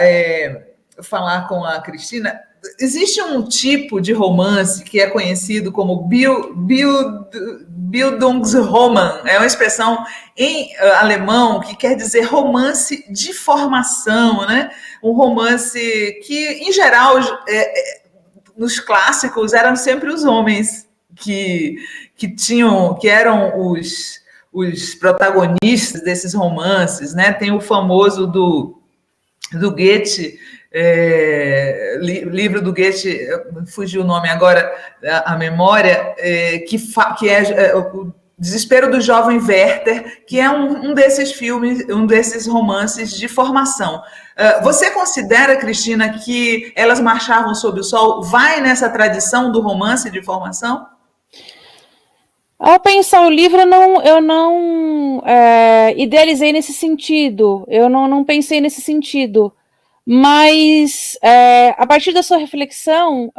falar com a Cristina. Existe um tipo de romance que é conhecido como Bildungsroman. É uma expressão em alemão que quer dizer romance de formação, né? Um romance que, em geral, nos clássicos eram sempre os homens que eram os protagonistas desses romances, né? Tem o famoso do Goethe, livro do Goethe, fugiu o nome agora, a memória, que é o Desespero do Jovem Werther, que é um desses filmes, um desses romances de formação. Você considera, Cristina, que Elas Marchavam Sob o Sol vai nessa tradição do romance de formação? Ao pensar o livro, eu não idealizei nesse sentido, eu não pensei nesse sentido, mas a partir da sua reflexão,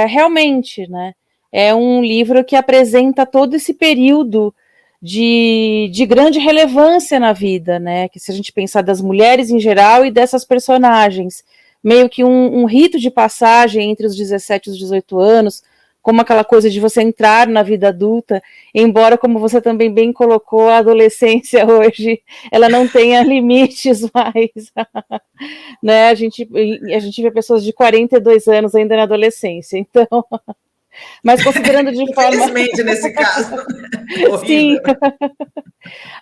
realmente, né, é um livro que apresenta todo esse período de grande relevância na vida, né, que se a gente pensar das mulheres em geral e dessas personagens, meio que um rito de passagem entre os 17 e os 18 anos, como aquela coisa de você entrar na vida adulta, embora, como você também bem colocou, a adolescência hoje, ela não tenha limites mais, né, a gente vê pessoas de 42 anos ainda na adolescência, então, mas considerando de forma... Infelizmente, nesse caso. Sim,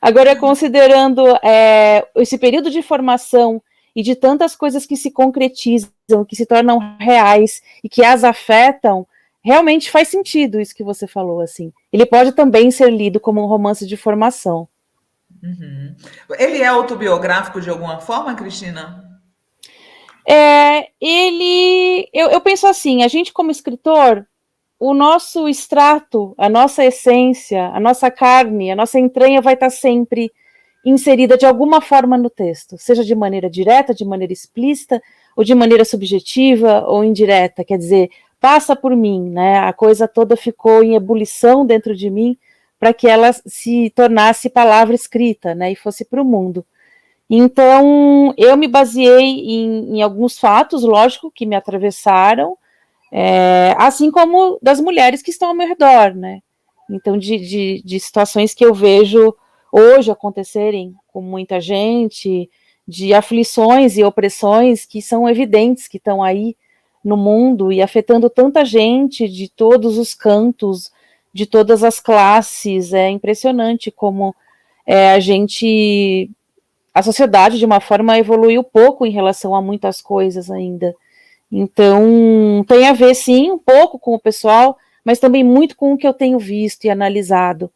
agora considerando esse período de formação e de tantas coisas que se concretizam, que se tornam reais e que as afetam, realmente faz sentido isso que você falou, assim. Ele pode também ser lido como um romance de formação. Uhum. Ele é autobiográfico de alguma forma, Cristina? Eu penso assim, a gente como escritor, o nosso extrato, a nossa essência, a nossa carne, a nossa entranha vai estar sempre inserida de alguma forma no texto, seja de maneira direta, de maneira explícita, ou de maneira subjetiva ou indireta, quer dizer, passa por mim, né? A coisa toda ficou em ebulição dentro de mim para que ela se tornasse palavra escrita, né? E fosse para o mundo. Então, eu me baseei em alguns fatos, lógico, que me atravessaram, assim como das mulheres que estão ao meu redor, né? Então, de situações que eu vejo hoje acontecerem com muita gente, de aflições e opressões que são evidentes, que estão aí no mundo e afetando tanta gente de todos os cantos, de todas as classes. É impressionante como a sociedade, de uma forma, evoluiu pouco em relação a muitas coisas ainda. Então, tem a ver, sim, um pouco com o pessoal, mas também muito com o que eu tenho visto e analisado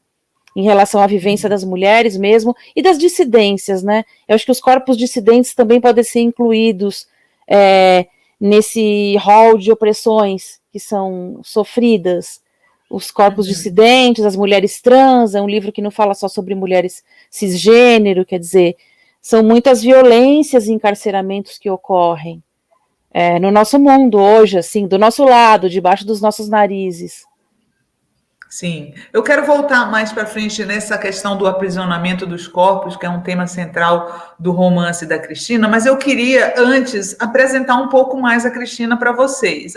em relação à vivência das mulheres mesmo e das dissidências, né? Eu acho que os corpos dissidentes também podem ser incluídos nesse rol de opressões que são sofridas. Os corpos dissidentes, as mulheres trans, é um livro que não fala só sobre mulheres cisgênero, quer dizer, são muitas violências e encarceramentos que ocorrem no nosso mundo hoje, assim, do nosso lado, debaixo dos nossos narizes. Sim, eu quero voltar mais para frente nessa questão do aprisionamento dos corpos, que é um tema central do romance da Cristina, mas eu queria, antes, apresentar um pouco mais a Cristina para vocês.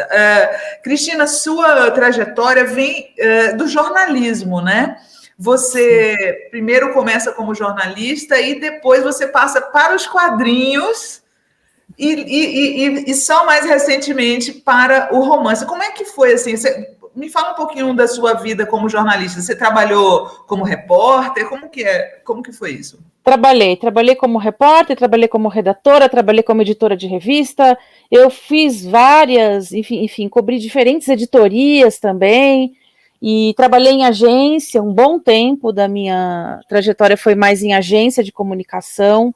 Cristina, sua trajetória vem do jornalismo, né? Você primeiro começa como jornalista e depois você passa para os quadrinhos e só mais recentemente para o romance. Como é que foi assim? Me fala um pouquinho da sua vida como jornalista. Você trabalhou como repórter? Como que foi isso? Trabalhei como repórter, trabalhei como redatora, trabalhei como editora de revista. Eu fiz várias, enfim, cobri diferentes editorias também. E trabalhei em agência um bom tempo. Da minha trajetória foi mais em agência de comunicação.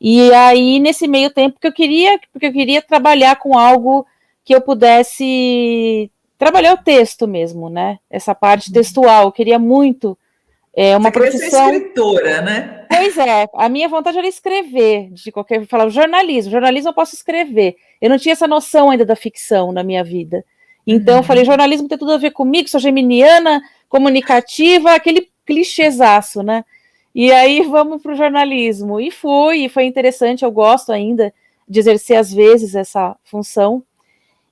E aí, nesse meio tempo, porque eu queria trabalhar com algo que eu pudesse trabalhar o texto mesmo, né? Essa parte textual, eu queria muito uma profissão. Ser escritora, né? Pois é, a minha vontade era escrever, eu falava jornalismo eu posso escrever. Eu não tinha essa noção ainda da ficção na minha vida. Então eu falei, jornalismo tem tudo a ver comigo, sou geminiana, comunicativa, aquele clichêzaço, né? E aí vamos para o jornalismo. E foi interessante, eu gosto ainda de exercer às vezes essa função.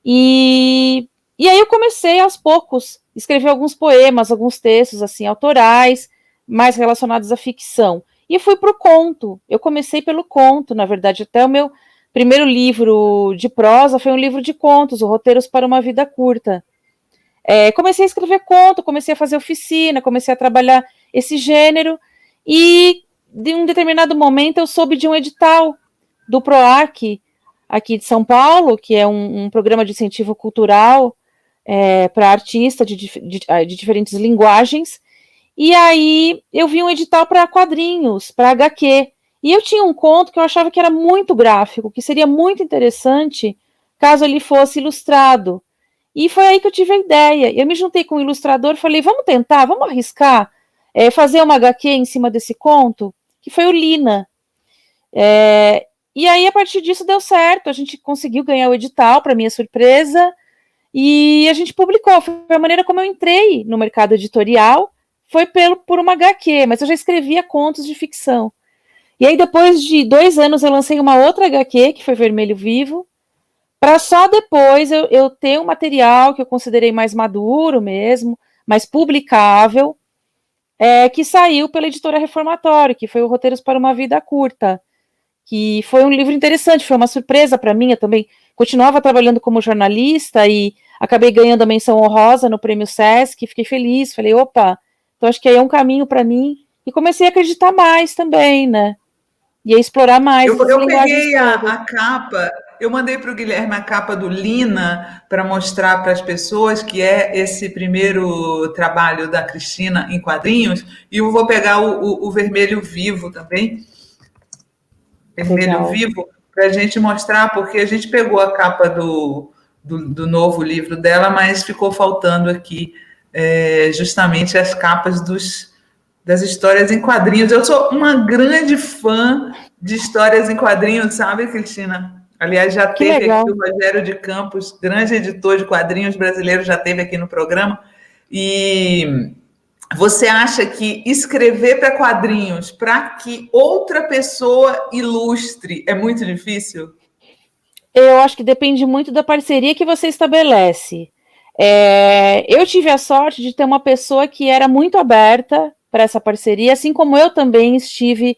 E aí eu comecei aos poucos a escrever alguns poemas, alguns textos assim autorais, mais relacionados à ficção. E fui para o conto. Eu comecei pelo conto, na verdade, até o meu primeiro livro de prosa foi um livro de contos, o Roteiros para uma Vida Curta. Comecei a escrever conto, comecei a fazer oficina, comecei a trabalhar esse gênero, e de um determinado momento eu soube de um edital do PROAC, aqui de São Paulo, que é um programa de incentivo cultural para artistas de diferentes linguagens, e aí eu vi um edital para quadrinhos, para HQ, e eu tinha um conto que eu achava que era muito gráfico, que seria muito interessante caso ele fosse ilustrado. E foi aí que eu tive a ideia. Eu me juntei com o ilustrador e falei, vamos tentar, vamos arriscar fazer uma HQ em cima desse conto, que foi o Lina. E aí, a partir disso, deu certo. A gente conseguiu ganhar o edital, para minha surpresa, e a gente publicou. Foi a maneira como eu entrei no mercado editorial, foi por uma HQ, mas eu já escrevia contos de ficção. E aí, depois de 2 anos, eu lancei uma outra HQ, que foi Vermelho Vivo, para só depois eu ter um material que eu considerei mais maduro mesmo, mais publicável, que saiu pela editora Reformatório, que foi o Roteiros para uma Vida Curta, que foi um livro interessante, foi uma surpresa para mim. Eu também continuava trabalhando como jornalista e acabei ganhando a menção honrosa no Prêmio Sesc, fiquei feliz, falei, opa, então acho que aí é um caminho para mim, e comecei a acreditar mais também, né? E a explorar mais. Eu peguei a capa, eu mandei para o Guilherme a capa do Lina para mostrar para as pessoas que é esse primeiro trabalho da Cristina em quadrinhos, e eu vou pegar o Vermelho Vivo também. Vermelho Vivo, para a gente mostrar, porque a gente pegou a capa do novo livro dela, mas ficou faltando aqui justamente as capas das histórias em quadrinhos. Eu sou uma grande fã de histórias em quadrinhos, sabe, Cristina? Aliás, já teve aqui o Rogério de Campos, grande editor de quadrinhos brasileiro, já teve aqui no programa. E você acha que escrever para quadrinhos para que outra pessoa ilustre é muito difícil? Eu acho que depende muito da parceria que você estabelece. Eu tive a sorte de ter uma pessoa que era muito aberta para essa parceria, assim como eu também estive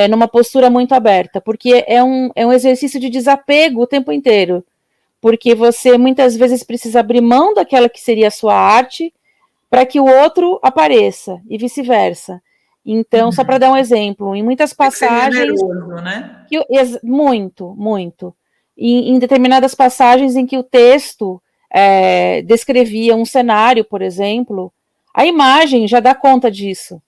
numa postura muito aberta, porque é um exercício de desapego o tempo inteiro, porque você muitas vezes precisa abrir mão daquela que seria a sua arte para que o outro apareça, e vice-versa. Então, só para dar um exemplo, em muitas passagens... Tem que ser generoso, né? Muito, muito. Em determinadas passagens em que o texto descrevia um cenário, por exemplo, a imagem já dá conta disso.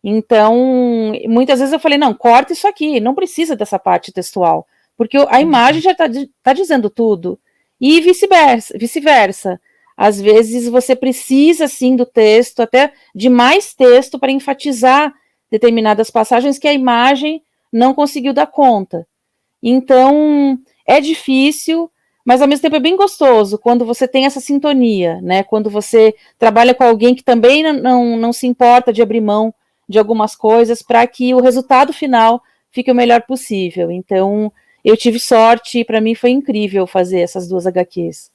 Então, muitas vezes eu falei, não, corta isso aqui, não precisa dessa parte textual, porque a imagem já está dizendo tudo. E vice-versa. Às vezes você precisa, sim, do texto, até de mais texto para enfatizar determinadas passagens que a imagem não conseguiu dar conta. Então, é difícil, mas ao mesmo tempo é bem gostoso quando você tem essa sintonia, né? Quando você trabalha com alguém que também não se importa de abrir mão de algumas coisas para que o resultado final fique o melhor possível. Então, eu tive sorte e para mim foi incrível fazer essas 2 HQs.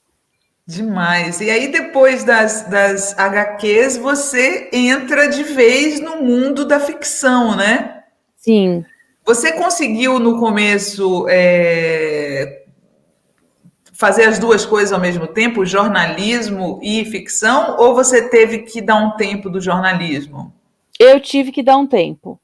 Demais. E aí, depois das HQs, você entra de vez no mundo da ficção, né? Sim. Você conseguiu, no começo, fazer as 2 coisas ao mesmo tempo, jornalismo e ficção, ou você teve que dar um tempo do jornalismo? Eu tive que dar um tempo.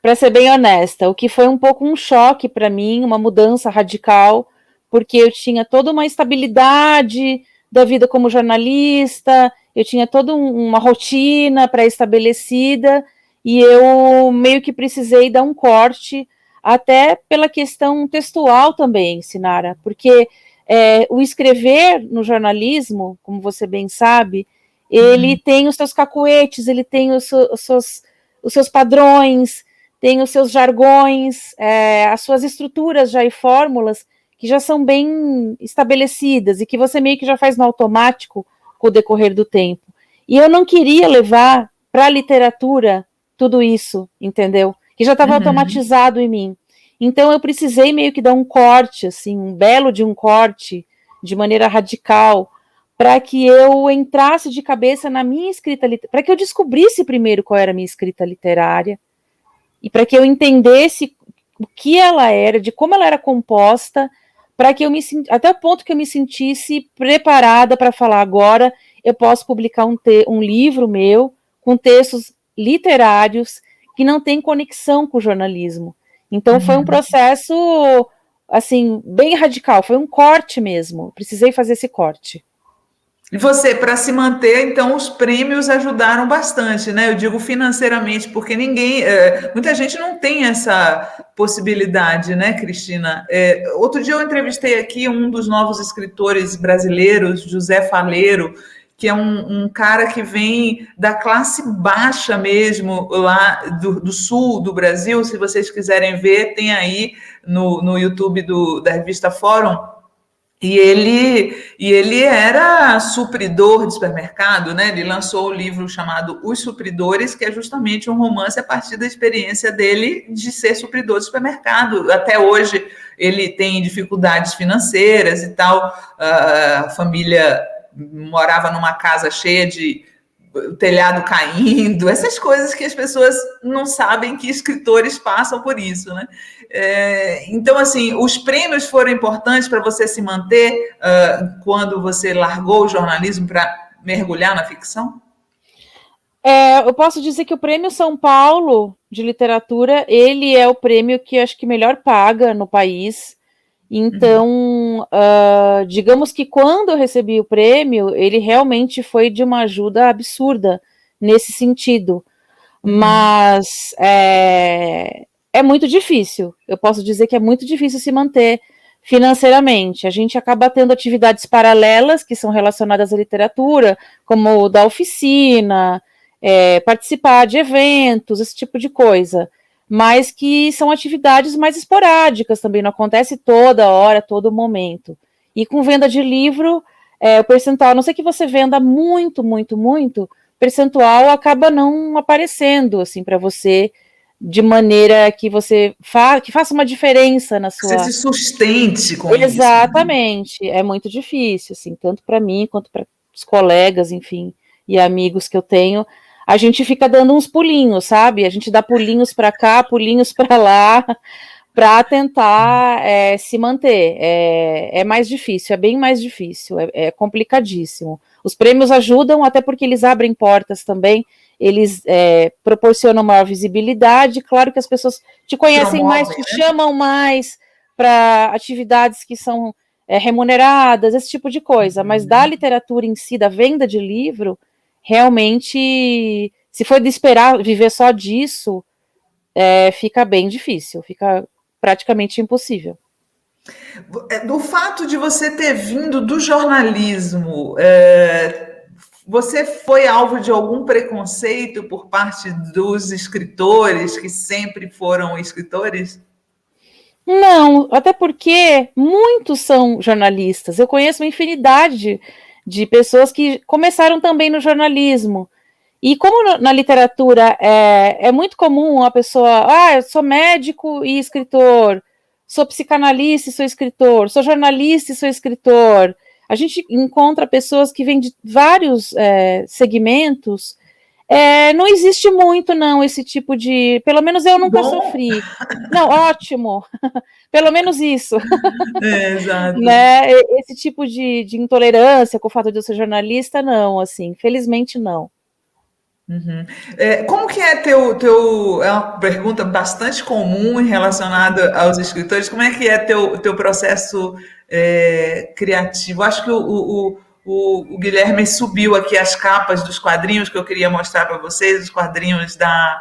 Para ser bem honesta, o que foi um pouco um choque para mim, uma mudança radical, porque eu tinha toda uma estabilidade da vida como jornalista, eu tinha toda uma rotina pré-estabelecida, e eu meio que precisei dar um corte, até pela questão textual também, Sinara, porque o escrever no jornalismo, como você bem sabe, ele tem os seus cacuetes, ele tem os seus padrões, tem os seus jargões, as suas estruturas já e fórmulas que já são bem estabelecidas e que você meio que já faz no automático com o decorrer do tempo. E eu não queria levar para a literatura tudo isso, entendeu? Que já estava automatizado em mim. Então eu precisei meio que dar um corte, assim, um belo de um corte, de maneira radical, para que eu entrasse de cabeça na minha escrita literária, para que eu descobrisse primeiro qual era a minha escrita literária, e para que eu entendesse o que ela era, de como ela era composta, para que eu até o ponto que eu me sentisse preparada para falar agora, eu posso publicar um livro meu com textos literários que não tem conexão com o jornalismo. Então foi um processo assim bem radical, foi um corte mesmo. Precisei fazer esse corte. E você, para se manter, então, os prêmios ajudaram bastante, né? Eu digo financeiramente, porque muita gente não tem essa possibilidade, né, Cristina? Outro dia eu entrevistei aqui um dos novos escritores brasileiros, José Faleiro, que é um cara que vem da classe baixa mesmo, lá do sul do Brasil. Se vocês quiserem ver, tem aí no YouTube da revista Fórum. E ele era supridor de supermercado, né? Ele lançou o livro chamado Os Supridores, que é justamente um romance a partir da experiência dele de ser supridor de supermercado. Até hoje ele tem dificuldades financeiras e tal. A família morava numa casa cheia de o telhado caindo, essas coisas que as pessoas não sabem que escritores passam por isso, né? Então, assim, os prêmios foram importantes para você se manter quando você largou o jornalismo para mergulhar na ficção? Eu posso dizer que o Prêmio São Paulo de Literatura, ele é o prêmio que acho que melhor paga no país. Então, digamos que quando eu recebi o prêmio, ele realmente foi de uma ajuda absurda nesse sentido. Mas é muito difícil. Eu posso dizer que é muito difícil se manter financeiramente. A gente acaba tendo atividades paralelas que são relacionadas à literatura, como o da oficina, participar de eventos, esse tipo de coisa. Mas que são atividades mais esporádicas também, não acontece toda hora, todo momento. E com venda de livro, o percentual, a não ser que você venda muito, muito, muito, percentual acaba não aparecendo assim para você de maneira que que faça uma diferença na sua... Você se sustente com Exatamente, isso, né? É muito difícil, assim, tanto para mim quanto para os colegas, enfim, e amigos que eu tenho. A gente fica dando uns pulinhos, sabe? A gente dá pulinhos para cá, pulinhos para lá, para tentar se manter. É mais difícil, é bem mais difícil, é complicadíssimo. Os prêmios ajudam, até porque eles abrem portas também, eles proporcionam maior visibilidade. Claro que as pessoas te conhecem mais, te chamam mais para atividades que são remuneradas, esse tipo de coisa, mas da literatura em si, da venda de livro, realmente, se for de esperar viver só disso, fica bem difícil, fica praticamente impossível. Do fato de você ter vindo do jornalismo, você foi alvo de algum preconceito por parte dos escritores que sempre foram escritores? Não, até porque muitos são jornalistas. Eu conheço uma infinidade de pessoas que começaram também no jornalismo. E como na literatura é muito comum a pessoa, eu sou médico e escritor, sou psicanalista e sou escritor, sou jornalista e sou escritor. A gente encontra pessoas que vêm de vários segmentos. Não existe muito, não, esse tipo de... Pelo menos eu nunca sofri. Não, ótimo. Pelo menos isso. Exato. Né? Esse tipo de intolerância com o fato de eu ser jornalista, não, assim, felizmente não. Uhum. Como que é é uma pergunta bastante comum relacionada aos escritores, como é que é teu processo criativo? Acho que o Guilherme subiu aqui as capas dos quadrinhos que eu queria mostrar para vocês, os quadrinhos da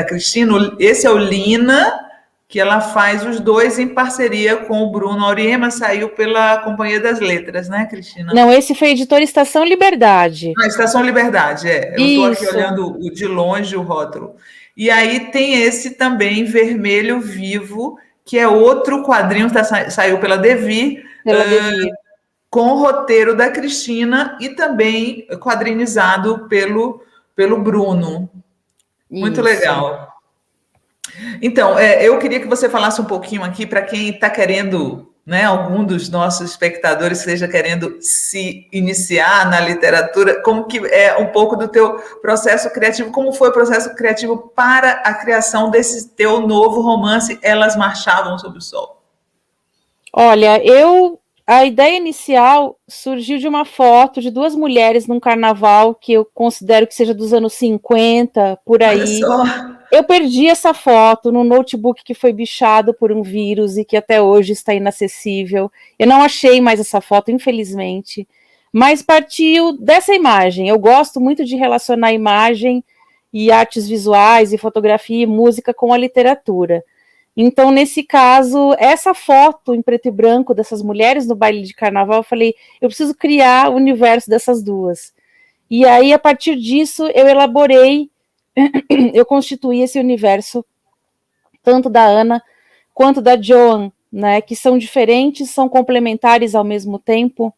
Cristina. Esse é o Lina, que ela faz os dois em parceria com o Bruno Auriema, saiu pela Companhia das Letras, né, Cristina? Não, esse foi editor Estação Liberdade. Estação Liberdade, Eu estou aqui olhando de longe o rótulo. E aí tem esse também, Vermelho Vivo, que é outro quadrinho que saiu pela Devir, com o roteiro da Cristina e também quadrinizado pelo Bruno. Muito legal. Então, eu queria que você falasse um pouquinho aqui para quem está querendo, né, algum dos nossos espectadores esteja querendo se iniciar na literatura, como que é um pouco do teu processo criativo, como foi o processo criativo para a criação desse teu novo romance, Elas Marchavam Sob o Sol? Olha, a ideia inicial surgiu de uma foto de duas mulheres num carnaval que eu considero que seja dos anos 50, por aí. Eu perdi essa foto no notebook que foi bichado por um vírus e que até hoje está inacessível. Eu não achei mais essa foto, infelizmente, mas partiu dessa imagem. Eu gosto muito de relacionar imagem e artes visuais e fotografia e música com a literatura. Então, nesse caso, essa foto em preto e branco dessas mulheres no baile de carnaval, eu falei, eu preciso criar o universo dessas duas. E aí, a partir disso, eu constituí esse universo, tanto da Ana quanto da Joan, né, que são diferentes, são complementares ao mesmo tempo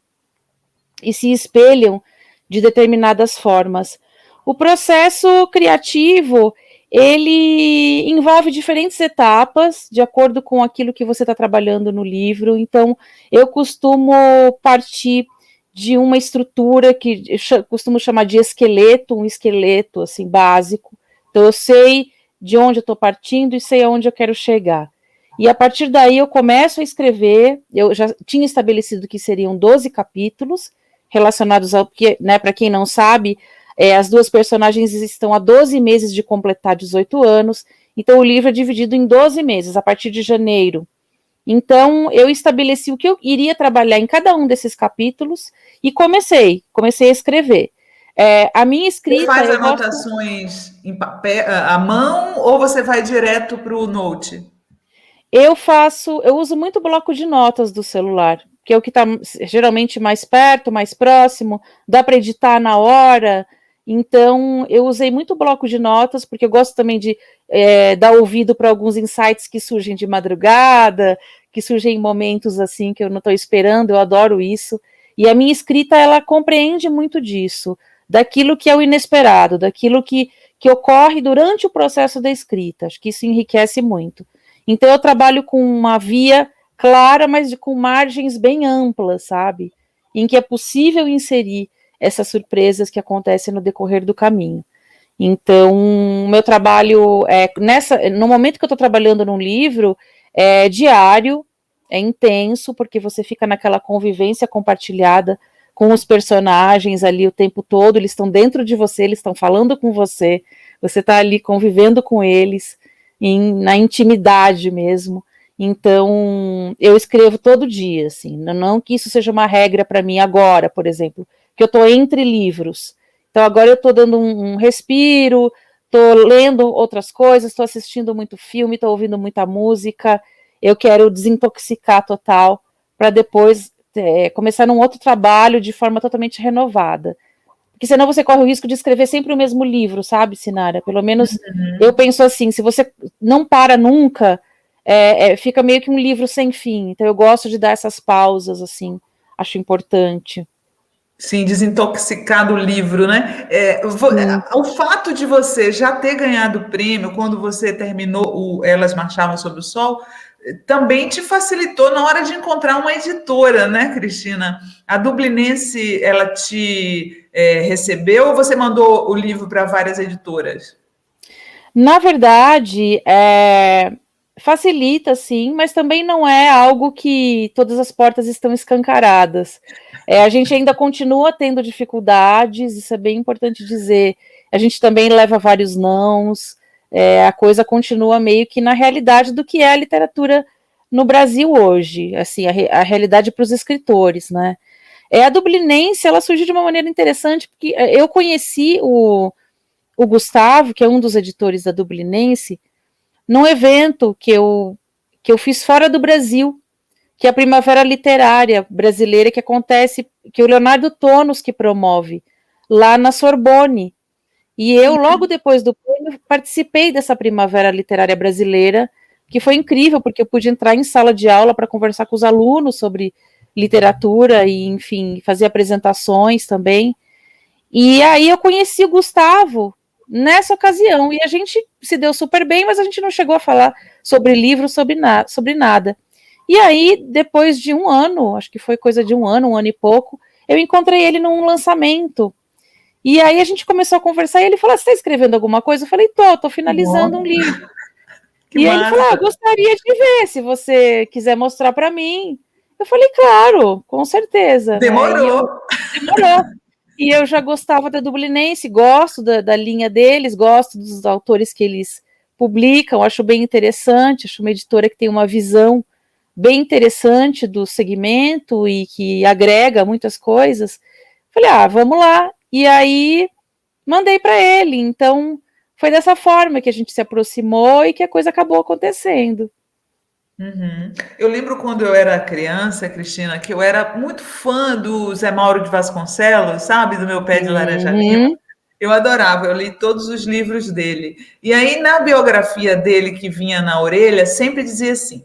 e se espelham de determinadas formas. O processo criativo, ele envolve diferentes etapas, de acordo com aquilo que você está trabalhando no livro. Então, eu costumo partir de uma estrutura que eu costumo chamar de esqueleto, um esqueleto assim básico. Então eu sei de onde eu estou partindo e sei aonde eu quero chegar. E a partir daí eu começo a escrever. Eu já tinha estabelecido que seriam 12 capítulos relacionados ao que, né, para quem não sabe, as duas personagens estão há 12 meses de completar 18 anos, então o livro é dividido em 12 meses, a partir de janeiro. Então, eu estabeleci o que eu iria trabalhar em cada um desses capítulos e comecei a escrever. A minha escrita... Você faz anotações em papel, à mão, ou você vai direto para o Note? Eu uso muito bloco de notas do celular, que é o que está geralmente mais perto, mais próximo, dá para editar na hora. Então, eu usei muito bloco de notas, porque eu gosto também de dar ouvido para alguns insights que surgem de madrugada, que surgem em momentos assim que eu não estou esperando, eu adoro isso. E a minha escrita, ela compreende muito disso, daquilo que é o inesperado, daquilo que que ocorre durante o processo da escrita. Acho que isso enriquece muito. Então, eu trabalho com uma via clara, mas com margens bem amplas, sabe? Em que é possível inserir essas surpresas que acontecem no decorrer do caminho. Então, meu trabalho no momento que eu estou trabalhando num livro, é diário, é intenso, porque você fica naquela convivência compartilhada com os personagens ali o tempo todo, eles estão dentro de você, eles estão falando com você, você está ali convivendo com eles, na intimidade mesmo. Então, eu escrevo todo dia, assim, não que isso seja uma regra para mim agora, por exemplo, que eu estou entre livros. Então, agora eu estou dando um respiro, estou lendo outras coisas, estou assistindo muito filme, estou ouvindo muita música, eu quero desintoxicar total, para depois começar num outro trabalho de forma totalmente renovada. Porque senão você corre o risco de escrever sempre o mesmo livro, sabe, Sinara? Pelo menos eu penso assim, se você não para nunca, fica meio que um livro sem fim. Então eu gosto de dar essas pausas, assim, acho importante. Sim, desintoxicar do livro, né? O fato de você já ter ganhado o prêmio quando você terminou o Elas Marchavam Sob o Sol também te facilitou na hora de encontrar uma editora, né, Cristina? A Dublinense, ela te recebeu ou você mandou o livro para várias editoras? Na verdade, facilita, sim, mas também não é algo que todas as portas estão escancaradas. A gente ainda continua tendo dificuldades, isso é bem importante dizer. A gente também leva vários nãos, a coisa continua meio que na realidade do que é a literatura no Brasil hoje, assim, a realidade para os escritores, né? A Dublinense, ela surgiu de uma maneira interessante, porque eu conheci o Gustavo, que é um dos editores da Dublinense, num evento que eu fiz fora do Brasil, que é a Primavera Literária Brasileira, que acontece, que o Leonardo Tonos que promove, lá na Sorbonne. E eu, logo depois do prêmio, participei dessa Primavera Literária Brasileira, que foi incrível, porque eu pude entrar em sala de aula para conversar com os alunos sobre literatura e, enfim, fazer apresentações também. E aí eu conheci o Gustavo nessa ocasião, e a gente se deu super bem, mas a gente não chegou a falar sobre livro, sobre nada. E aí, depois de um ano, acho que foi coisa de um ano e pouco, eu encontrei ele num lançamento. E aí a gente começou a conversar, e ele falou, você está escrevendo alguma coisa? Eu falei, tô finalizando um livro. E aí ele falou, gostaria de ver, se você quiser mostrar para mim. Eu falei, claro, com certeza. Demorou. Demorou. E eu já gostava da Dublinense, gosto da linha deles, gosto dos autores que eles publicam, acho bem interessante, acho uma editora que tem uma visão bem interessante do segmento e que agrega muitas coisas. Falei, vamos lá. E aí mandei para ele. Então foi dessa forma que a gente se aproximou e que a coisa acabou acontecendo. Uhum. Eu lembro quando eu era criança, Cristina, que eu era muito fã do Zé Mauro de Vasconcelos, sabe? Do Meu Pé de Laranja Lima. Eu adorava, eu li todos os livros dele. E aí, na biografia dele, que vinha na orelha, sempre dizia assim: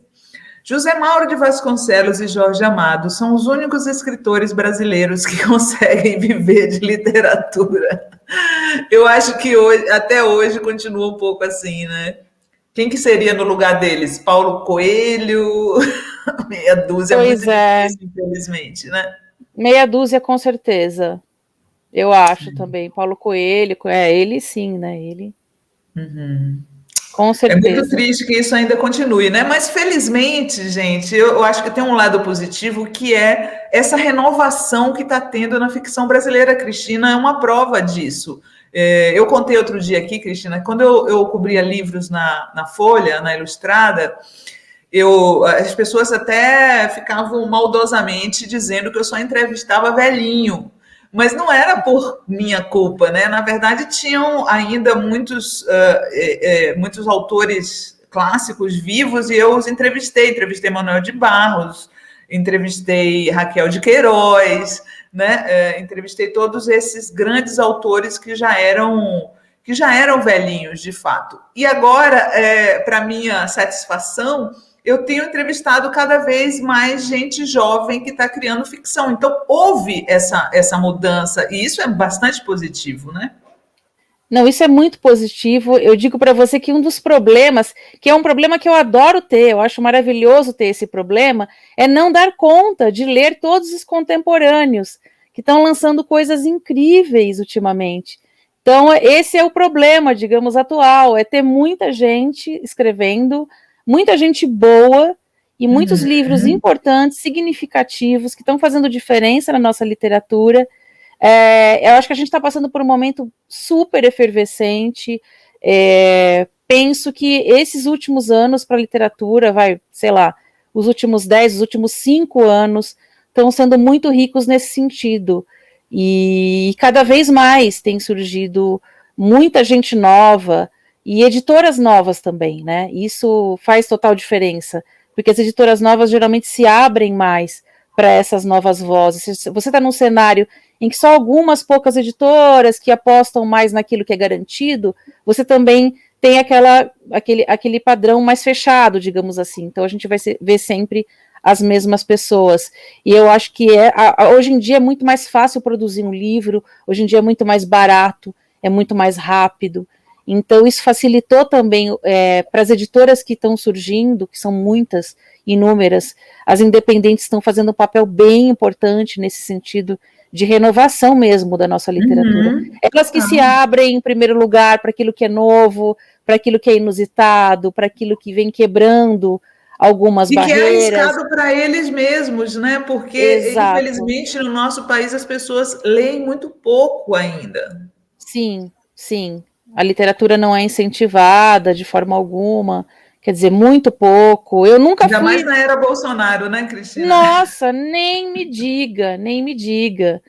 José Mauro de Vasconcelos e Jorge Amado são os únicos escritores brasileiros que conseguem viver de literatura. Eu acho que hoje, até hoje continua um pouco assim, né? Quem que seria no lugar deles? Paulo Coelho? Meia dúzia, pois muito difícil, infelizmente, né? Meia dúzia, com certeza. Eu acho também. Paulo Coelho, ele sim, né? Ele. Com certeza. É muito triste que isso ainda continue, né? Mas felizmente, gente, eu acho que tem um lado positivo que é essa renovação que está tendo na ficção brasileira. A Cristina é uma prova disso. Eu contei outro dia aqui, Cristina, quando eu cobria livros na Folha, na Ilustrada, as pessoas até ficavam maldosamente dizendo que eu só entrevistava velhinho. Mas não era por minha culpa, né? Na verdade, tinham ainda muitos autores clássicos vivos e eu os entrevistei. Entrevistei Manuel de Barros, entrevistei Raquel de Queiroz, né? Entrevistei todos esses grandes autores que já eram velhinhos, de fato. E agora, para minha satisfação, eu tenho entrevistado cada vez mais gente jovem que está criando ficção. Então, houve essa mudança, e isso é bastante positivo, né? Não, isso é muito positivo. Eu digo para você que um dos problemas, que é um problema que eu adoro ter, eu acho maravilhoso ter esse problema, é não dar conta de ler todos os contemporâneos que estão lançando coisas incríveis ultimamente. Então, esse é o problema, digamos, atual, é ter muita gente escrevendo, muita gente boa e muitos livros importantes, significativos, que estão fazendo diferença na nossa literatura. Eu acho que a gente está passando por um momento super efervescente. Penso que esses últimos anos para a literatura, sei lá, os últimos 10, os últimos 5 anos, estão sendo muito ricos nesse sentido. E cada vez mais tem surgido muita gente nova e editoras novas também, né? Isso faz total diferença, porque as editoras novas geralmente se abrem mais para essas novas vozes. Se você está num cenário em que só algumas poucas editoras que apostam mais naquilo que é garantido, você também tem aquele padrão mais fechado, digamos assim. Então a gente vai ver sempre as mesmas pessoas. E eu acho que hoje em dia é muito mais fácil produzir um livro, hoje em dia é muito mais barato, é muito mais rápido. Então isso facilitou também para as editoras que estão surgindo, que são muitas, inúmeras, as independentes estão fazendo um papel bem importante nesse sentido de renovação mesmo da nossa literatura. Elas que se abrem em primeiro lugar para aquilo que é novo, para aquilo que é inusitado, para aquilo que vem quebrando algumas barreiras. E que é arriscado para eles mesmos, né? Porque, Exato. Infelizmente, no nosso país as pessoas leem muito pouco ainda. Sim, sim. A literatura não é incentivada de forma alguma, quer dizer, muito pouco. Eu nunca Ainda fui... mais na era Bolsonaro, né, Cristina? Nossa, nem me diga, nem me diga.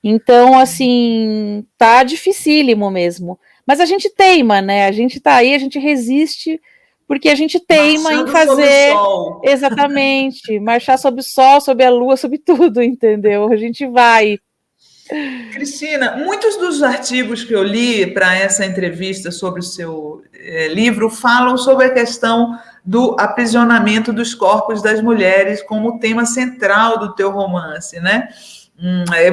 Então, assim, tá dificílimo mesmo. Mas a gente teima, né? A gente tá aí, a gente resiste, porque a gente teima Marchando em fazer... sob o sol. Exatamente, marchar sob o sol, sob a lua, sob tudo, entendeu? A gente vai. Cristina, muitos dos artigos que eu li para essa entrevista sobre o seu livro falam sobre a questão do aprisionamento dos corpos das mulheres como tema central do teu romance, né?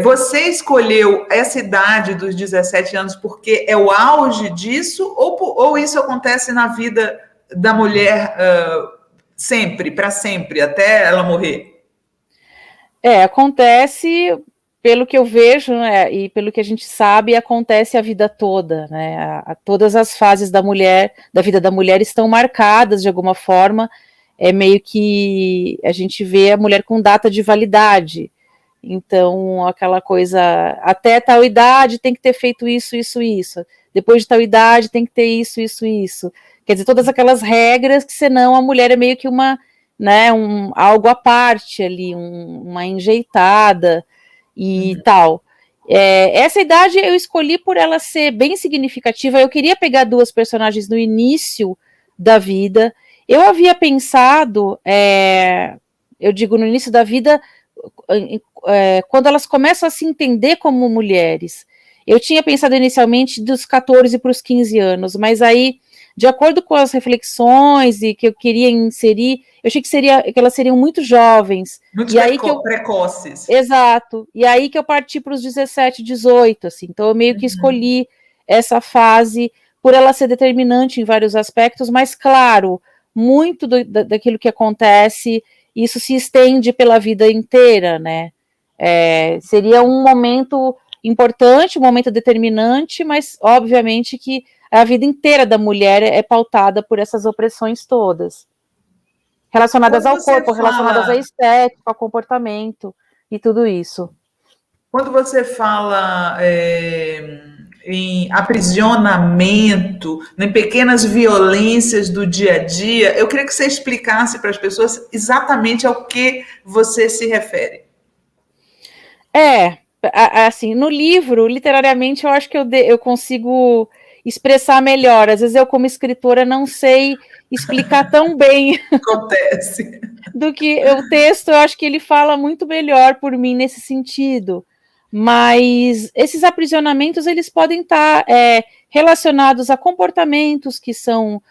Você escolheu essa idade dos 17 anos porque é o auge disso ou isso acontece na vida da mulher sempre, para sempre, até ela morrer? Acontece, pelo que eu vejo, né, e pelo que a gente sabe, acontece a vida toda, né? Todas as fases da vida da mulher estão marcadas de alguma forma. É meio que a gente vê a mulher com data de validade. Então, aquela coisa, até tal idade tem que ter feito isso, isso, isso. Depois de tal idade tem que ter isso, isso, isso. Quer dizer, todas aquelas regras que senão a mulher é meio que algo à parte ali, uma enjeitada e tal. Essa idade eu escolhi por ela ser bem significativa. Eu queria pegar duas personagens no início da vida. Eu havia pensado, eu digo no início da vida, quando elas começam a se entender como mulheres. Eu tinha pensado inicialmente dos 14 para os 15 anos, mas aí, de acordo com as reflexões e que eu queria inserir, eu achei que elas seriam muito jovens. Muito precoces. Exato. E aí que eu parti para os 17, 18, assim. Então eu meio que escolhi essa fase por ela ser determinante em vários aspectos, mas claro, muito daquilo que acontece, isso se estende pela vida inteira, né? Seria um momento importante, um momento determinante, mas obviamente que a vida inteira da mulher é pautada por essas opressões todas, relacionadas ao corpo, relacionadas à estética, ao comportamento e tudo isso. Quando você fala em aprisionamento, em pequenas violências do dia a dia, eu queria que você explicasse para as pessoas exatamente ao que você se refere. Assim, no livro, literariamente, eu acho que eu consigo expressar melhor. Às vezes eu, como escritora, não sei explicar tão bem. Acontece. Do que o texto, eu acho que ele fala muito melhor por mim nesse sentido. Mas esses aprisionamentos, eles podem estar relacionados a comportamentos que são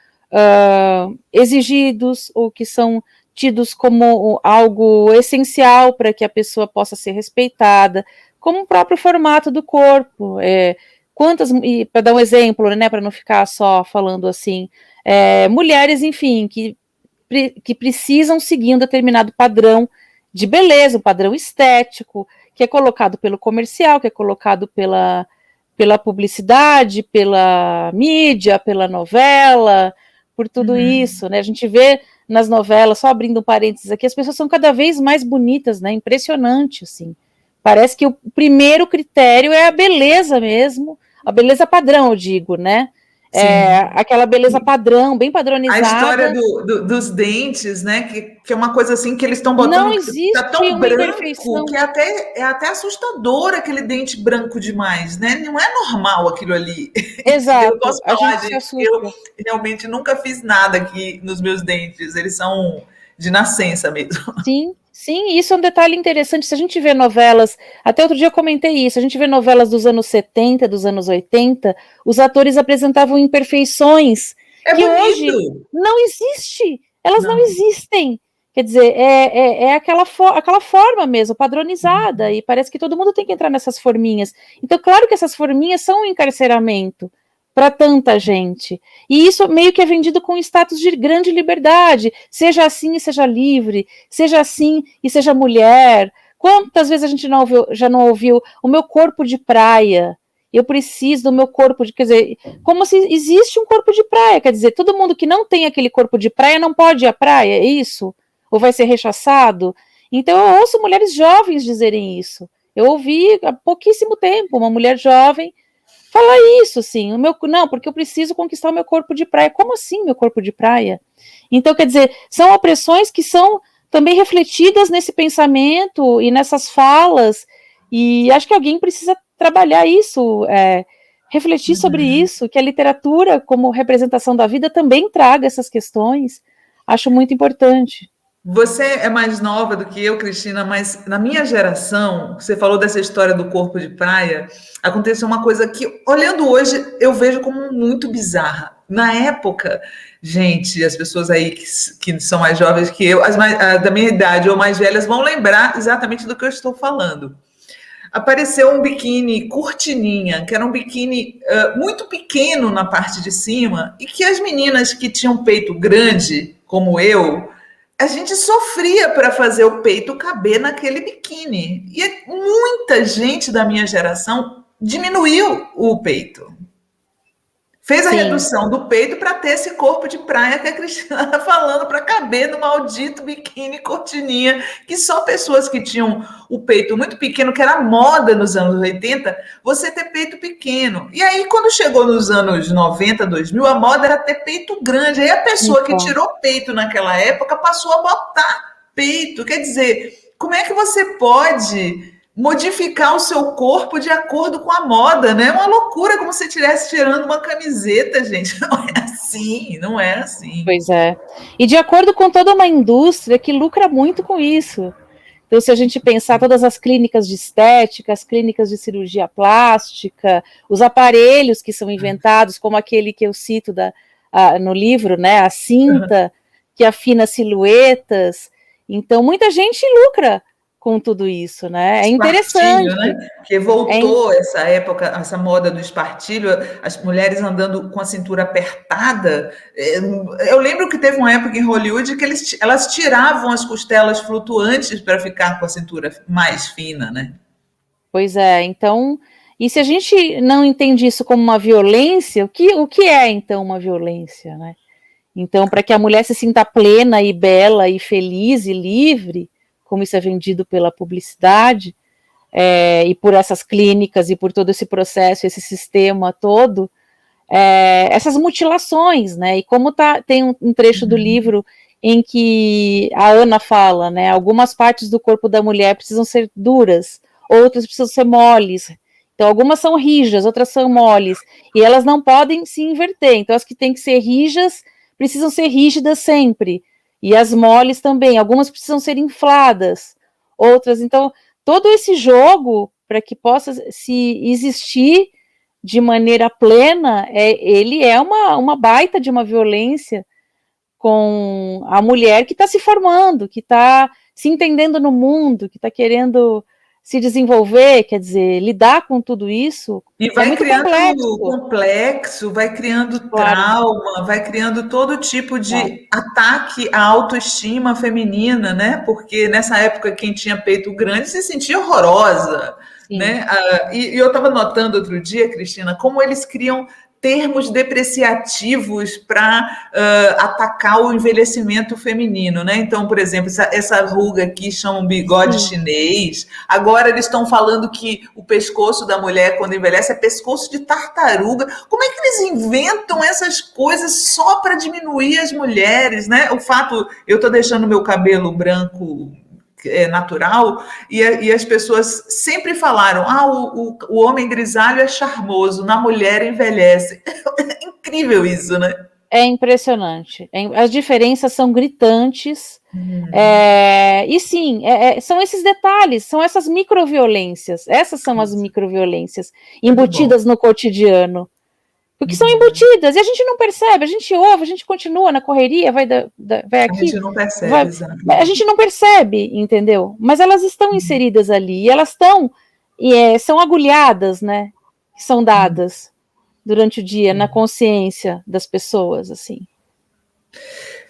exigidos ou que são tidos como algo essencial para que a pessoa possa ser respeitada, como o próprio formato do corpo. para dar um exemplo, né, para não ficar só falando assim, mulheres, enfim, que precisam seguir um determinado padrão de beleza, um padrão estético, que é colocado pelo comercial, que é colocado pela publicidade, pela mídia, pela novela, por tudo isso, né? A gente vê nas novelas, só abrindo um parênteses aqui, as pessoas são cada vez mais bonitas, né? Impressionante, assim. Parece que o primeiro critério é a beleza mesmo, a beleza padrão, eu digo, né? Aquela beleza padrão, bem padronizada. A história dos dentes, né? Que é uma coisa assim que eles estão botando. Não existe tá tão uma branco imperfeição. que é até assustador aquele dente branco demais, né? Não é normal aquilo ali. Exato. Eu posso falar eu realmente nunca fiz nada aqui nos meus dentes. Eles são de nascença mesmo. Sim, isso é um detalhe interessante. Se a gente vê novelas, até outro dia eu comentei isso, a gente vê novelas dos anos 70, dos anos 80, os atores apresentavam imperfeições que bonito. Hoje não existe, elas não existem. Quer dizer, aquela forma mesmo, padronizada, e parece que todo mundo tem que entrar nessas forminhas. Então, claro que essas forminhas são um encarceramento para tanta gente. E isso meio que é vendido com status de grande liberdade. Seja assim e seja livre, seja assim e seja mulher. Quantas vezes a gente já não ouviu o meu corpo de praia? Eu preciso do meu corpo de... Quer dizer, como se existe um corpo de praia. Quer dizer, todo mundo que não tem aquele corpo de praia não pode ir à praia, é isso? Ou vai ser rechaçado? Então eu ouço mulheres jovens dizerem isso. Eu ouvi há pouquíssimo tempo uma mulher jovem fala isso, assim, não, porque eu preciso conquistar o meu corpo de praia. Como assim, meu corpo de praia? Então, quer dizer, são opressões que são também refletidas nesse pensamento e nessas falas, e acho que alguém precisa trabalhar isso, refletir sobre isso, que a literatura, como representação da vida, também traga essas questões. Acho muito importante. Você é mais nova do que eu, Cristina, mas na minha geração, você falou dessa história do corpo de praia, aconteceu uma coisa que, olhando hoje, eu vejo como muito bizarra. Na época, gente, as pessoas aí que são mais jovens que eu, da minha idade ou mais velhas, vão lembrar exatamente do que eu estou falando. Apareceu um biquíni cortininha, que era um biquíni muito pequeno na parte de cima, e que as meninas que tinham peito grande, como eu, a gente sofria para fazer o peito caber naquele biquíni. E muita gente da minha geração diminuiu o peito. Fez a redução do peito para ter esse corpo de praia que a Cristina está falando, para caber no maldito biquíni cortininha, que só pessoas que tinham o peito muito pequeno, que era moda nos anos 80, você ter peito pequeno. E aí, quando chegou nos anos 90, 2000, a moda era ter peito grande. Aí a pessoa que tirou peito naquela época passou a botar peito. Quer dizer, como é que você pode modificar o seu corpo de acordo com a moda, né? É uma loucura, como se estivesse tirando uma camiseta, gente. Não é assim, não é assim. Pois é. E de acordo com toda uma indústria que lucra muito com isso. Então, se a gente pensar todas as clínicas de estética, as clínicas de cirurgia plástica, os aparelhos que são inventados, como aquele que eu cito no livro, né? A cinta que afina silhuetas. Então, muita gente lucra com tudo isso, né? É interessante. Né? Porque voltou essa época, essa moda do espartilho, as mulheres andando com a cintura apertada. Eu lembro que teve uma época em Hollywood que elas tiravam as costelas flutuantes para ficar com a cintura mais fina, né? Pois é, então, e se a gente não entende isso como uma violência, o que é então uma violência, né? Então, para que a mulher se sinta plena e bela e feliz e livre, como isso é vendido pela publicidade, e por essas clínicas, e por todo esse processo, esse sistema todo, essas mutilações, né, e como tem um trecho do livro em que a Ana fala, né, algumas partes do corpo da mulher precisam ser duras, outras precisam ser moles, então algumas são rijas, outras são moles, e elas não podem se inverter, então as que têm que ser rijas, precisam ser rígidas sempre, e as moles também, algumas precisam ser infladas, outras, então, todo esse jogo, para que possa se existir de maneira plena, ele é uma baita de uma violência com a mulher que está se formando, que está se entendendo no mundo, que está querendo se desenvolver, quer dizer, lidar com tudo isso e vai muito criando complexo, vai criando claro, trauma, vai criando todo tipo de claro. ataque à autoestima feminina, né? Porque nessa época quem tinha peito grande se sentia horrorosa, Sim. né? E eu estava notando outro dia, Cristina, como eles criam termos depreciativos para atacar o envelhecimento feminino, né? Então, por exemplo, essa ruga aqui chamam bigode chinês. Agora eles estão falando que o pescoço da mulher, quando envelhece, é pescoço de tartaruga. Como é que eles inventam essas coisas só para diminuir as mulheres, né? O fato, eu estou deixando meu cabelo branco natural, e as pessoas sempre falaram, o homem grisalho é charmoso, na mulher envelhece. É incrível isso, né? É impressionante. As diferenças são gritantes. E sim, são esses detalhes, são essas microviolências. Essas são as microviolências embutidas no cotidiano. Porque são embutidas, e a gente não percebe, a gente ouve, a gente continua na correria, vai aqui. A gente não percebe, a gente não percebe, entendeu? Mas elas estão inseridas ali, e elas são agulhadas, né? Que são dadas durante o dia, na consciência das pessoas, assim.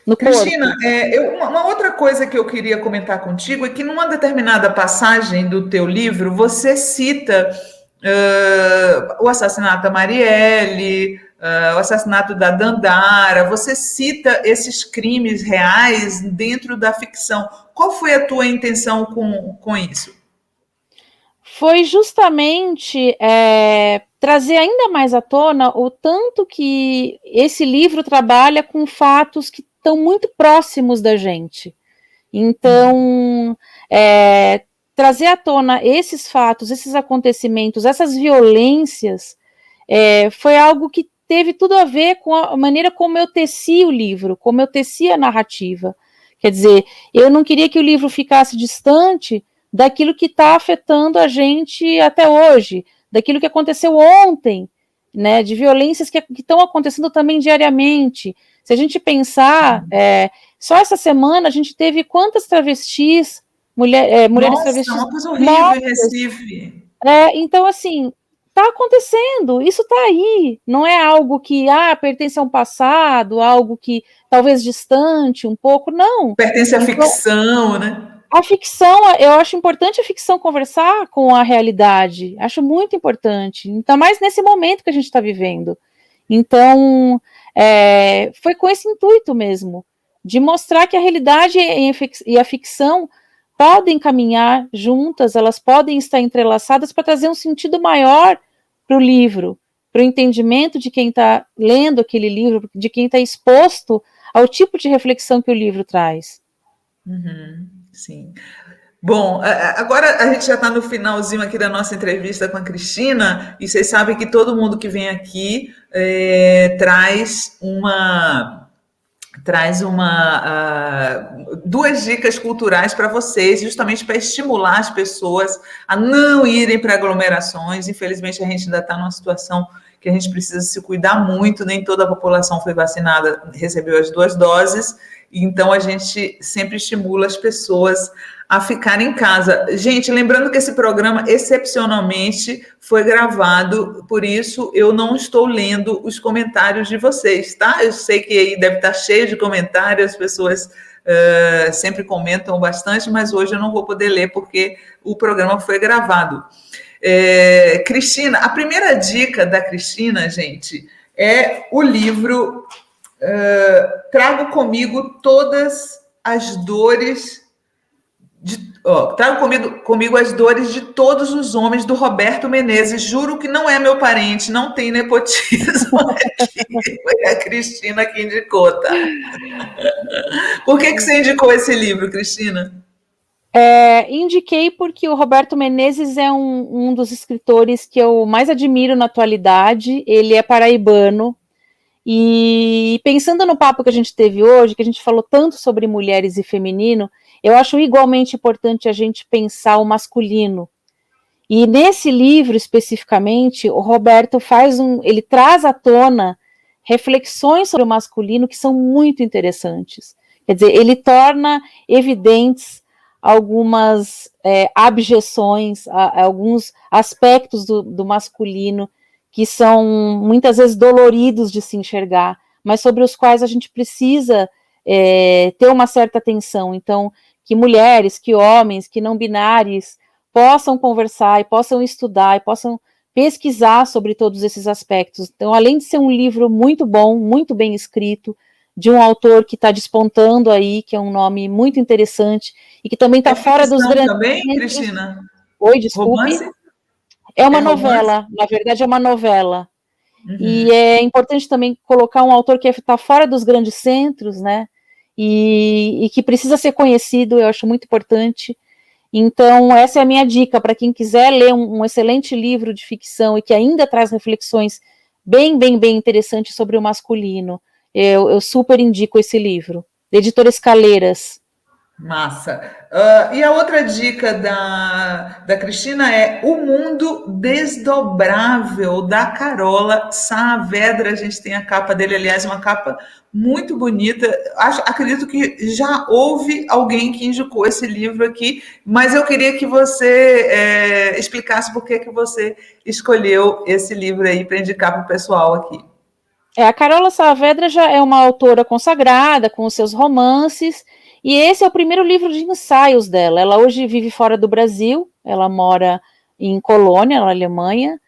No Cristina, corpo. uma outra coisa que eu queria comentar contigo é que numa determinada passagem do teu livro, você cita o assassinato da Marielle, o assassinato da Dandara, você cita esses crimes reais dentro da ficção. Qual foi a tua intenção com isso? Foi justamente trazer ainda mais à tona o tanto que esse livro trabalha com fatos que estão muito próximos da gente. Então, trazer à tona esses fatos, esses acontecimentos, essas violências, foi algo que teve tudo a ver com a maneira como eu teci o livro, como eu teci a narrativa. Quer dizer, eu não queria que o livro ficasse distante daquilo que está afetando a gente até hoje, daquilo que aconteceu ontem, né, de violências que estão acontecendo também diariamente. Se a gente pensar, só essa semana a gente teve quantas travestis, mulheres travestis... Nossa, uma coisa horrível em Recife. Então, assim, está acontecendo, isso está aí, não é algo que pertence a um passado, algo que talvez distante um pouco, não. Pertence à ficção, né? A ficção, eu acho importante a ficção conversar com a realidade, acho muito importante, ainda mais nesse momento que a gente está vivendo. Então, foi com esse intuito mesmo, de mostrar que a realidade e a ficção podem caminhar juntas, elas podem estar entrelaçadas para trazer um sentido maior para o livro, para o entendimento de quem está lendo aquele livro, de quem está exposto ao tipo de reflexão que o livro traz. Sim. Bom, agora a gente já está no finalzinho aqui da nossa entrevista com a Cristina, e vocês sabem que todo mundo que vem aqui traz duas dicas culturais para vocês, justamente para estimular as pessoas a não irem para aglomerações. Infelizmente, a gente ainda está numa situação que a gente precisa se cuidar muito, nem toda a população foi vacinada, recebeu as 2 doses, então a gente sempre estimula as pessoas a ficarem em casa. Gente, lembrando que esse programa, excepcionalmente, foi gravado, por isso eu não estou lendo os comentários de vocês, tá? Eu sei que aí deve estar cheio de comentários, as pessoas sempre comentam bastante, mas hoje eu não vou poder ler porque o programa foi gravado. Cristina, a primeira dica da Cristina, gente, é o livro Trago Comigo Todas as Dores... Trago comigo as dores de todos os homens, do Roberto Menezes. Juro que não é meu parente, não tem nepotismo aqui. Foi a Cristina que indicou, tá? Por que você indicou esse livro, Cristina? Indiquei porque o Roberto Menezes é um dos escritores que eu mais admiro na atualidade. Ele é paraibano. E pensando no papo que a gente teve hoje, que a gente falou tanto sobre mulheres e feminino, eu acho igualmente importante a gente pensar o masculino. E nesse livro, especificamente, o Roberto ele traz à tona reflexões sobre o masculino que são muito interessantes. Quer dizer, ele torna evidentes algumas abjeções, alguns aspectos do masculino que são muitas vezes doloridos de se enxergar, mas sobre os quais a gente precisa ter uma certa atenção. Então, que mulheres, que homens, que não binários possam conversar e possam estudar e possam pesquisar sobre todos esses aspectos. Então, além de ser um livro muito bom, muito bem escrito, de um autor que está despontando aí, que é um nome muito interessante, e que também está fora dos grandes... também, Cristina? Oi, desculpe. Romance? É uma novela, na verdade é uma novela. Uhum. E é importante também colocar um autor que está fora dos grandes centros, né, e que precisa ser conhecido, eu acho muito importante. Então, essa é a minha dica para quem quiser ler um excelente livro de ficção e que ainda traz reflexões bem interessantes sobre o masculino. Eu super indico esse livro. Editora Escaleiras. Massa. E a outra dica da Cristina é O Mundo Desdobrável, da Carola Saavedra. A gente tem a capa dele, aliás, uma capa muito bonita. Acredito que já houve alguém que indicou esse livro aqui, mas eu queria que você explicasse por que você escolheu esse livro aí para indicar para o pessoal aqui. A Carola Saavedra já é uma autora consagrada, com os seus romances, e esse é o primeiro livro de ensaios dela. Ela hoje vive fora do Brasil, ela mora em Colônia, na Alemanha,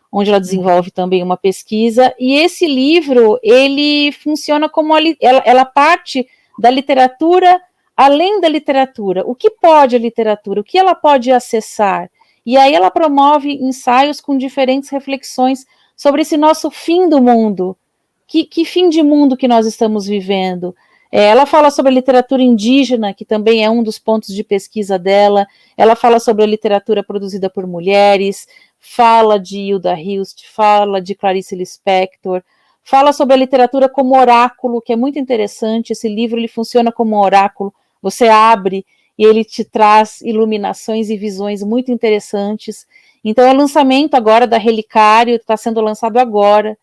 onde ela desenvolve também uma pesquisa, e esse livro, ele funciona como ela parte da literatura além da literatura. O que pode a literatura? O que ela pode acessar? E aí ela promove ensaios com diferentes reflexões sobre esse nosso fim do mundo. Que fim de mundo que nós estamos vivendo? Ela fala sobre a literatura indígena, que também é um dos pontos de pesquisa dela. Ela fala sobre a literatura produzida por mulheres, fala de Hilda Hilst, fala de Clarice Lispector, fala sobre a literatura como oráculo, que é muito interessante. Esse livro ele funciona como um oráculo. Você abre e ele te traz iluminações e visões muito interessantes. Então é o lançamento agora da Relicário, está sendo lançado agora,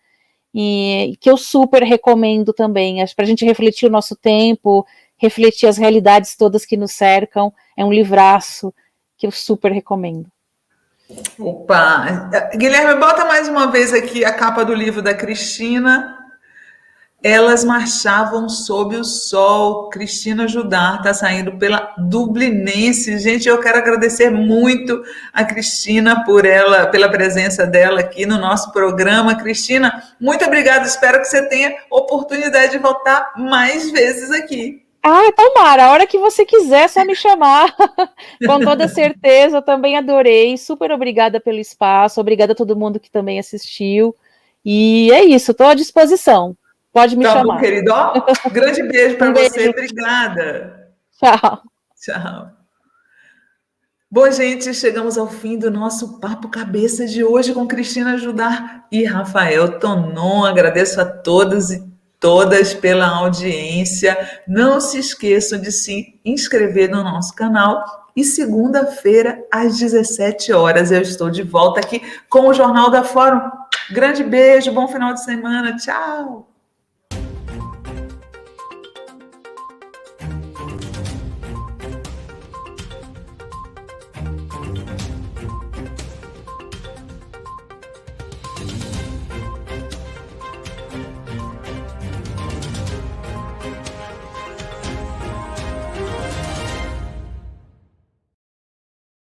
e que eu super recomendo também, para a gente refletir o nosso tempo, refletir as realidades todas que nos cercam. É um livraço que eu super recomendo. Opa! Guilherme, bota mais uma vez aqui a capa do livro da Cristina. Elas Marchavam Sob o Sol. Cristina Judar está saindo pela Dublinense. Gente, eu quero agradecer muito a Cristina pela presença dela aqui no nosso programa. Cristina, muito obrigada. Espero que você tenha oportunidade de voltar mais vezes aqui. Tomara, a hora que você quiser, é só me chamar. Com toda certeza, eu também adorei. Super obrigada pelo espaço, obrigada a todo mundo que também assistiu. E é isso, estou à disposição. Pode me chamar. Tá bom, querido. Grande beijo para você. Obrigada. Tchau. Tchau. Bom, gente, chegamos ao fim do nosso Papo Cabeça de hoje com Cristina Judar e Rafael Tonon. Agradeço a todos e todas pela audiência. Não se esqueçam de se inscrever no nosso canal. E segunda-feira, às 17 horas, eu estou de volta aqui com o Jornal da Fórum. Grande beijo, bom final de semana. Tchau.